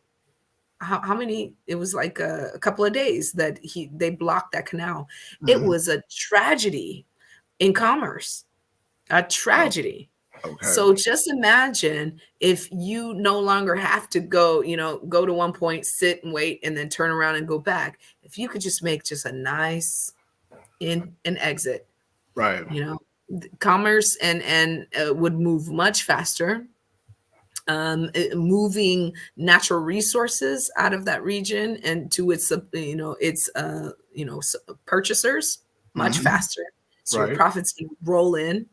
how many, it was like a couple of days that they blocked that canal. It Mhm. was a tragedy in commerce, a Oh, tragedy. okay, So just imagine if you no longer have to go to one point, sit and wait, and then turn around and go back. If you could just make just a nice in and exit, right, you know commerce and would move much faster. Moving natural resources out of that region and to its purchasers much hmm, faster, so your right, profits can roll in.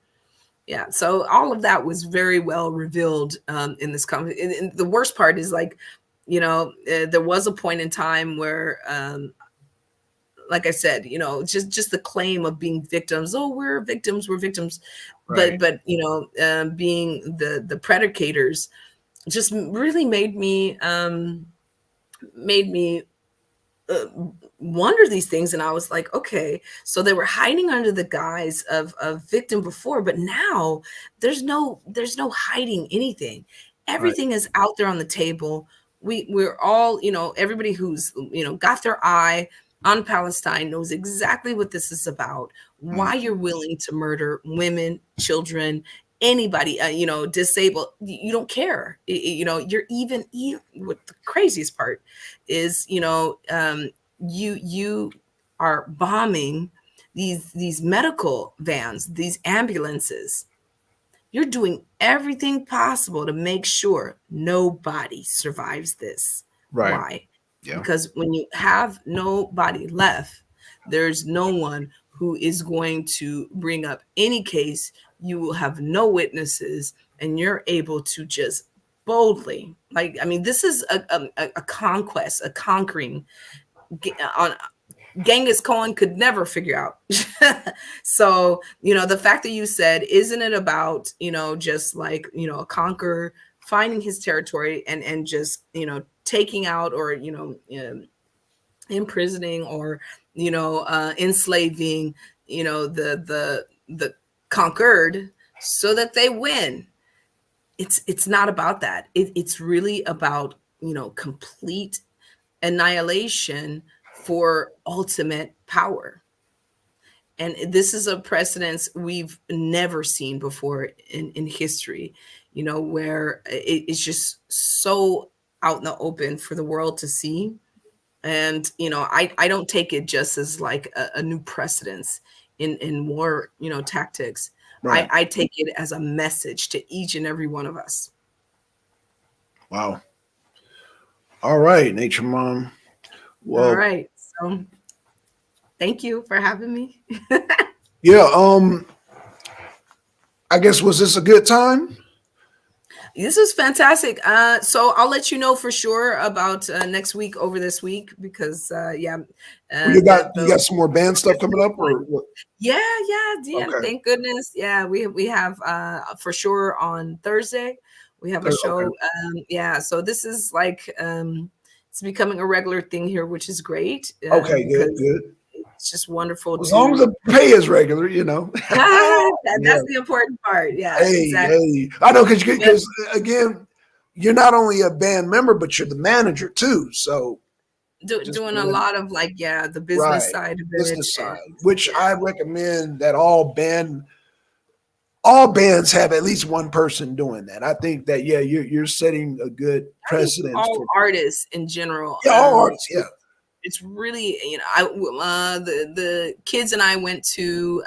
Yeah, so all of that was very well revealed in this company. And the worst part is, like, there was a point in time where, like I said, just the claim of being victims. Oh, we're victims, right, but being the predicators just really made me uh, wonder these things. And I was like, okay, so they were hiding under the guise of victim before, but now there's no hiding anything. Right. Everything is out there on the table. We're all, everybody who's, got their eye on Palestine knows exactly what this is about, why Mhm. you're willing to murder women, children, anybody, disabled. You don't care. You're even what the craziest part is, you are bombing these medical vans, these ambulances. You're doing everything possible to make sure nobody survives this. Right. Why? Yeah. Because when you have nobody left, there's no one who is going to bring up any case. You will have no witnesses, and you're able to just boldly, like, I mean, this is a conquest, a conquering on Genghis Khan could never figure out. So, the fact that you said, isn't it about, just like, a conqueror finding his territory and just, taking out or, imprisoning or, enslaving, the conquered so that they win. It's not about that. It's really about, complete annihilation for ultimate power. And this is a precedence we've never seen before in history, where it's just so out in the open for the world to see. And I don't take it just as like a new precedence in war, tactics. I, Right. I take it as a message to each and every one of us. Wow. All right, Nature Mom. All Well, right, so thank you for having me. yeah. I guess was this a good time? This is fantastic. So I'll let you know for sure about next week over this week because yeah, Well, you the got some more band stuff project's coming still up, going. or what? Yeah, yeah, yeah. Okay. Thank goodness. Yeah, we have for sure on Thursday we have a Okay. show. Yeah, so this is like it's becoming a regular thing here, which is great Okay. Good. because Good. it's just wonderful As long as to. the pay is regular, you know. Yeah. That's the important part. Yeah, Hey, exactly. hey. I know But because again, you're not only a band member, but you're the manager too. So just doing a doing lot of like, yeah, the business right side of it, business and side, which yeah, I recommend that all bands have at least one person doing that. I think that yeah, you're setting a good I think precedence all for artists in general. yeah, all artists. Yeah. It's really, the kids and I went to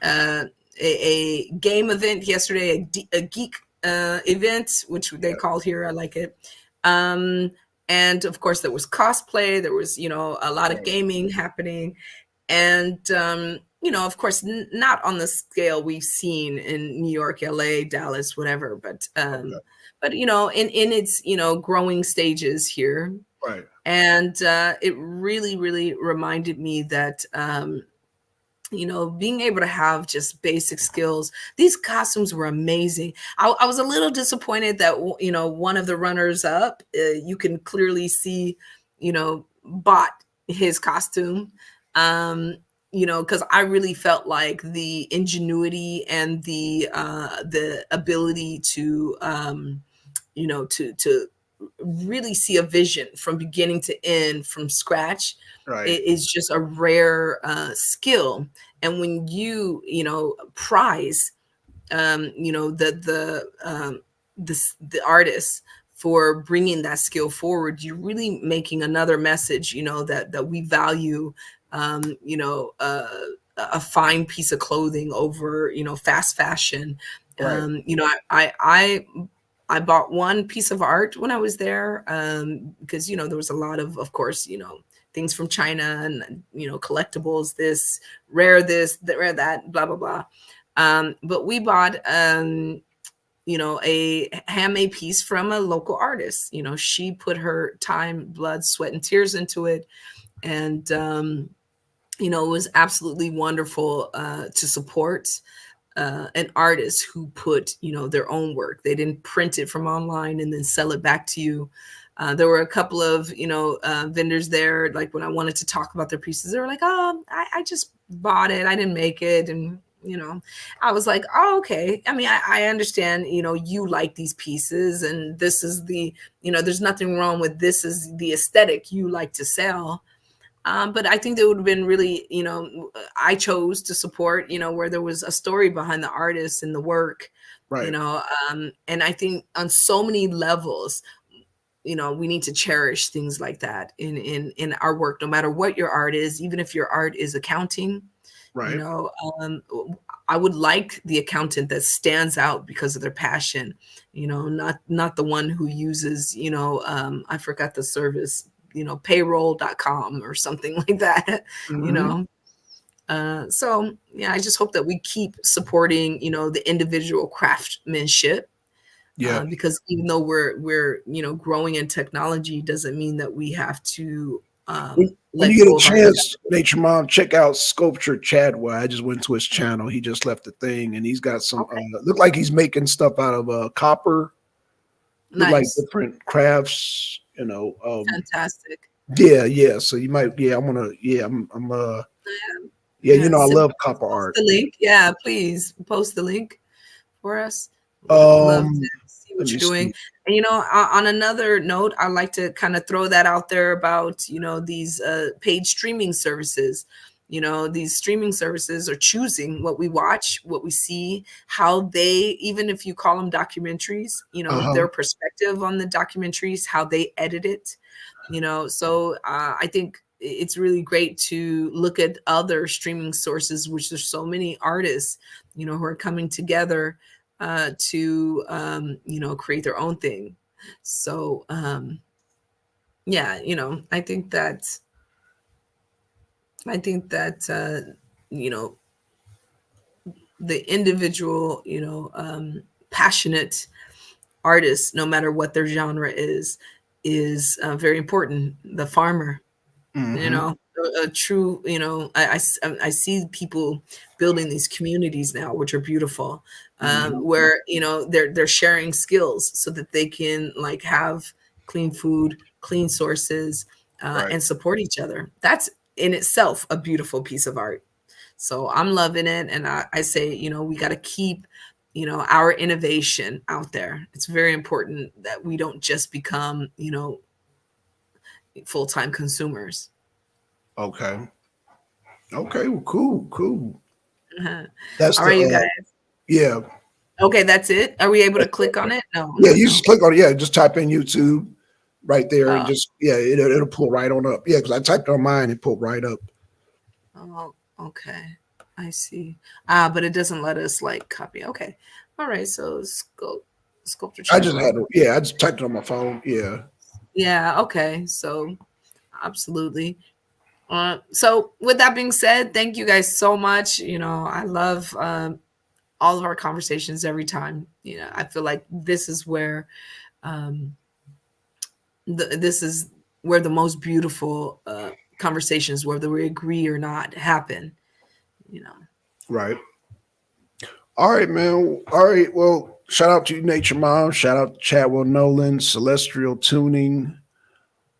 uh, a game event yesterday, a geek event, which they called here. I like it. Um, and of course, there was cosplay. There was, a lot of Right. gaming happening, and of course, not on the scale we've seen in New York, LA, Dallas, whatever, Okay. but in its growing stages here. Right. And it really, really reminded me that being able to have just basic skills. These costumes were amazing. I was a little disappointed that one of the runners up, you can clearly see, bought his costume. Um, because I really felt like the ingenuity and the ability to to really see a vision from beginning to end from scratch Right. is just a rare skill. And when you prize the artist for bringing that skill forward, you're really making another message, that we value um, you know uh, a fine piece of clothing over fast fashion. Right. I bought one piece of art when I was there, because there was a lot of course, things from China and collectibles, this, that, rare that, blah blah blah. But we bought a handmade piece from a local artist. She put her time, blood, sweat, and tears into it, and it was absolutely wonderful to support an artist who put their own work. They didn't print it from online and then sell it back to you. There were a couple of vendors there, like when I wanted to talk about their pieces, they were like, oh, I just bought it, I didn't make it. And you know, I was like, oh, okay. I mean, I understand, you like these pieces, and this is there's nothing wrong with this is the aesthetic you like to sell. But I think it would have been really, I chose to support, where there was a story behind the artist and the work, you Right. know, and I think on so many levels, we need to cherish things like that in our work, no matter what your art is, even if your art is accounting, you Right. know, um, I would like the accountant that stands out because of their passion, not the one who uses, I forgot the service, payroll.com or something like that, you Hmm. know. So yeah, I just hope that we keep supporting, the individual craftsmanship, Yeah. because even though we're growing in technology, doesn't mean that we have to When let you get a go of our chance, Nature Mom, check out Sculpture Chadwell. I just went to his channel. He just left the thing, and he's got some. okay, Look like he's making stuff out of copper. Look like nice, different crafts. fantastic. Yeah, yeah. So you might. Yeah, I'm gonna. Yeah, I'm. Yeah, Yeah, yeah. I So love copper post art. the link. Yeah, please post the link for us. Would love to Um, see Let what me you're doing. see. And on another note, I like to kind of throw that out there about these paid streaming services. These streaming services are choosing what we watch, what we see, how they, even if you call them documentaries, Uh huh. their perspective on the documentaries, how they edit it. So I think it's really great to look at other streaming sources, which there's so many artists who are coming together to create their own thing. So yeah, I think that you know the individual, passionate artist, no matter what their genre is very important. The farmer, Hmm. a true, I see people building these communities now, which are beautiful, Hmm. where they're sharing skills so that they can like have clean food, clean sources, Right. and support each other. That's in itself a beautiful piece of art. So I'm loving it, and I say, we got to keep, our innovation out there. It's very important that we don't just become, full-time consumers. Okay. Okay. Well, cool. Cool. Uh-huh. That's All the. right, you guys. Yeah. Okay, that's it. Are we able to click on it? No, Yeah. You no. just click on it. Yeah. Just type in YouTube right there, and Oh, just yeah, it'll pull right on up. Yeah, because I typed on mine, it pulled right up. oh, okay. I see. But it doesn't let us like copy. Okay. All right. So sculpture I just had. Chadwell. Yeah. I just typed it on my phone. Yeah. Yeah. Okay. So absolutely. So with that being said, thank you guys so much. I love all of our conversations every time. I feel like um, this is where the most beautiful conversations, whether we agree or not, happen. You know. Right. All right, man. All right. Well, shout out to you, Nature Mom. Shout out to Chadwell Nolan, Celestial Tuning.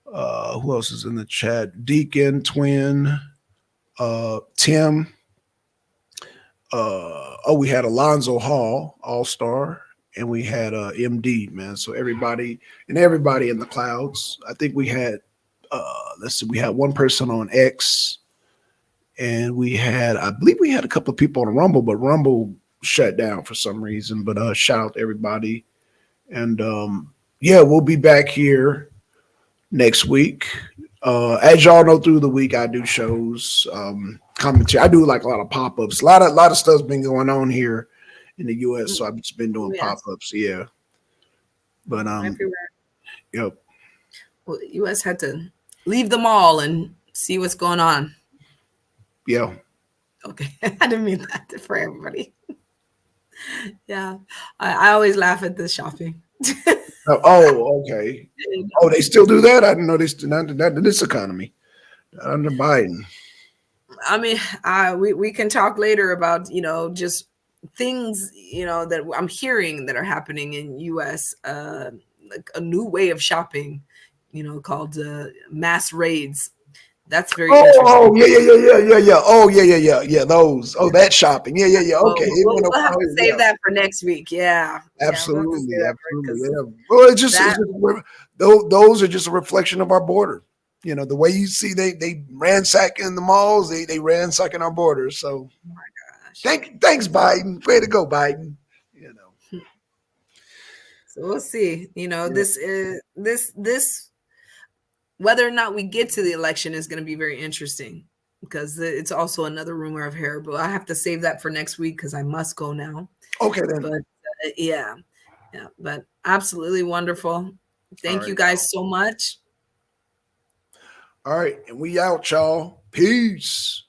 Who else is in the chat? Deacon, Twin, Tim. We had Alonzo Hall, All Star, and we had MD, man. So everybody in the clouds. I think we had let's see, we had one person on X, and I believe we had a couple of people on Rumble, but Rumble shut down for some reason. But shout out to everybody. And yeah, we'll be back here next week. As y'all know, through the week I do shows, commentary. I do like a lot of pop ups. A lot of stuff's been going on here in the U.S., so I've just been Oh doing pop yes, ups. Yeah, but everywhere. yep, Well, the U.S. had to leave the mall and see what's going on. yeah. Okay, I didn't mean that for everybody. Yeah, I always laugh at the shopping. Oh, okay. Oh, they still do that? I didn't know they still not in this economy. Not under Biden. I mean, we can talk later about just things that I'm hearing that are happening in U.S. Like a new way of shopping, called mass raids. That's very Oh, interesting. oh, yeah, yeah, yeah, yeah, yeah, yeah. Oh, yeah, yeah, yeah, yeah. Those. Oh, that shopping. Yeah, yeah, yeah. Well, Okay, it went over we'll my have to head. save Yeah, that for next week. Yeah, yeah, we'll have to absolutely, save that for absolutely. because Yeah. Well, it's that. just those are just a reflection of our border. You know, the way you see they ransacking the malls, they ransacking our borders. So Gosh. thanks, Biden. Way to go, Biden. You know. So we'll see. You know, Yeah. this whether or not we get to the election is going to be very interesting because it's also another rumor of hair. But I have to save that for next week because I must go now. Okay then. But yeah, yeah, but absolutely wonderful. All Thank you right. guys so much. All right, and we out, y'all. Peace.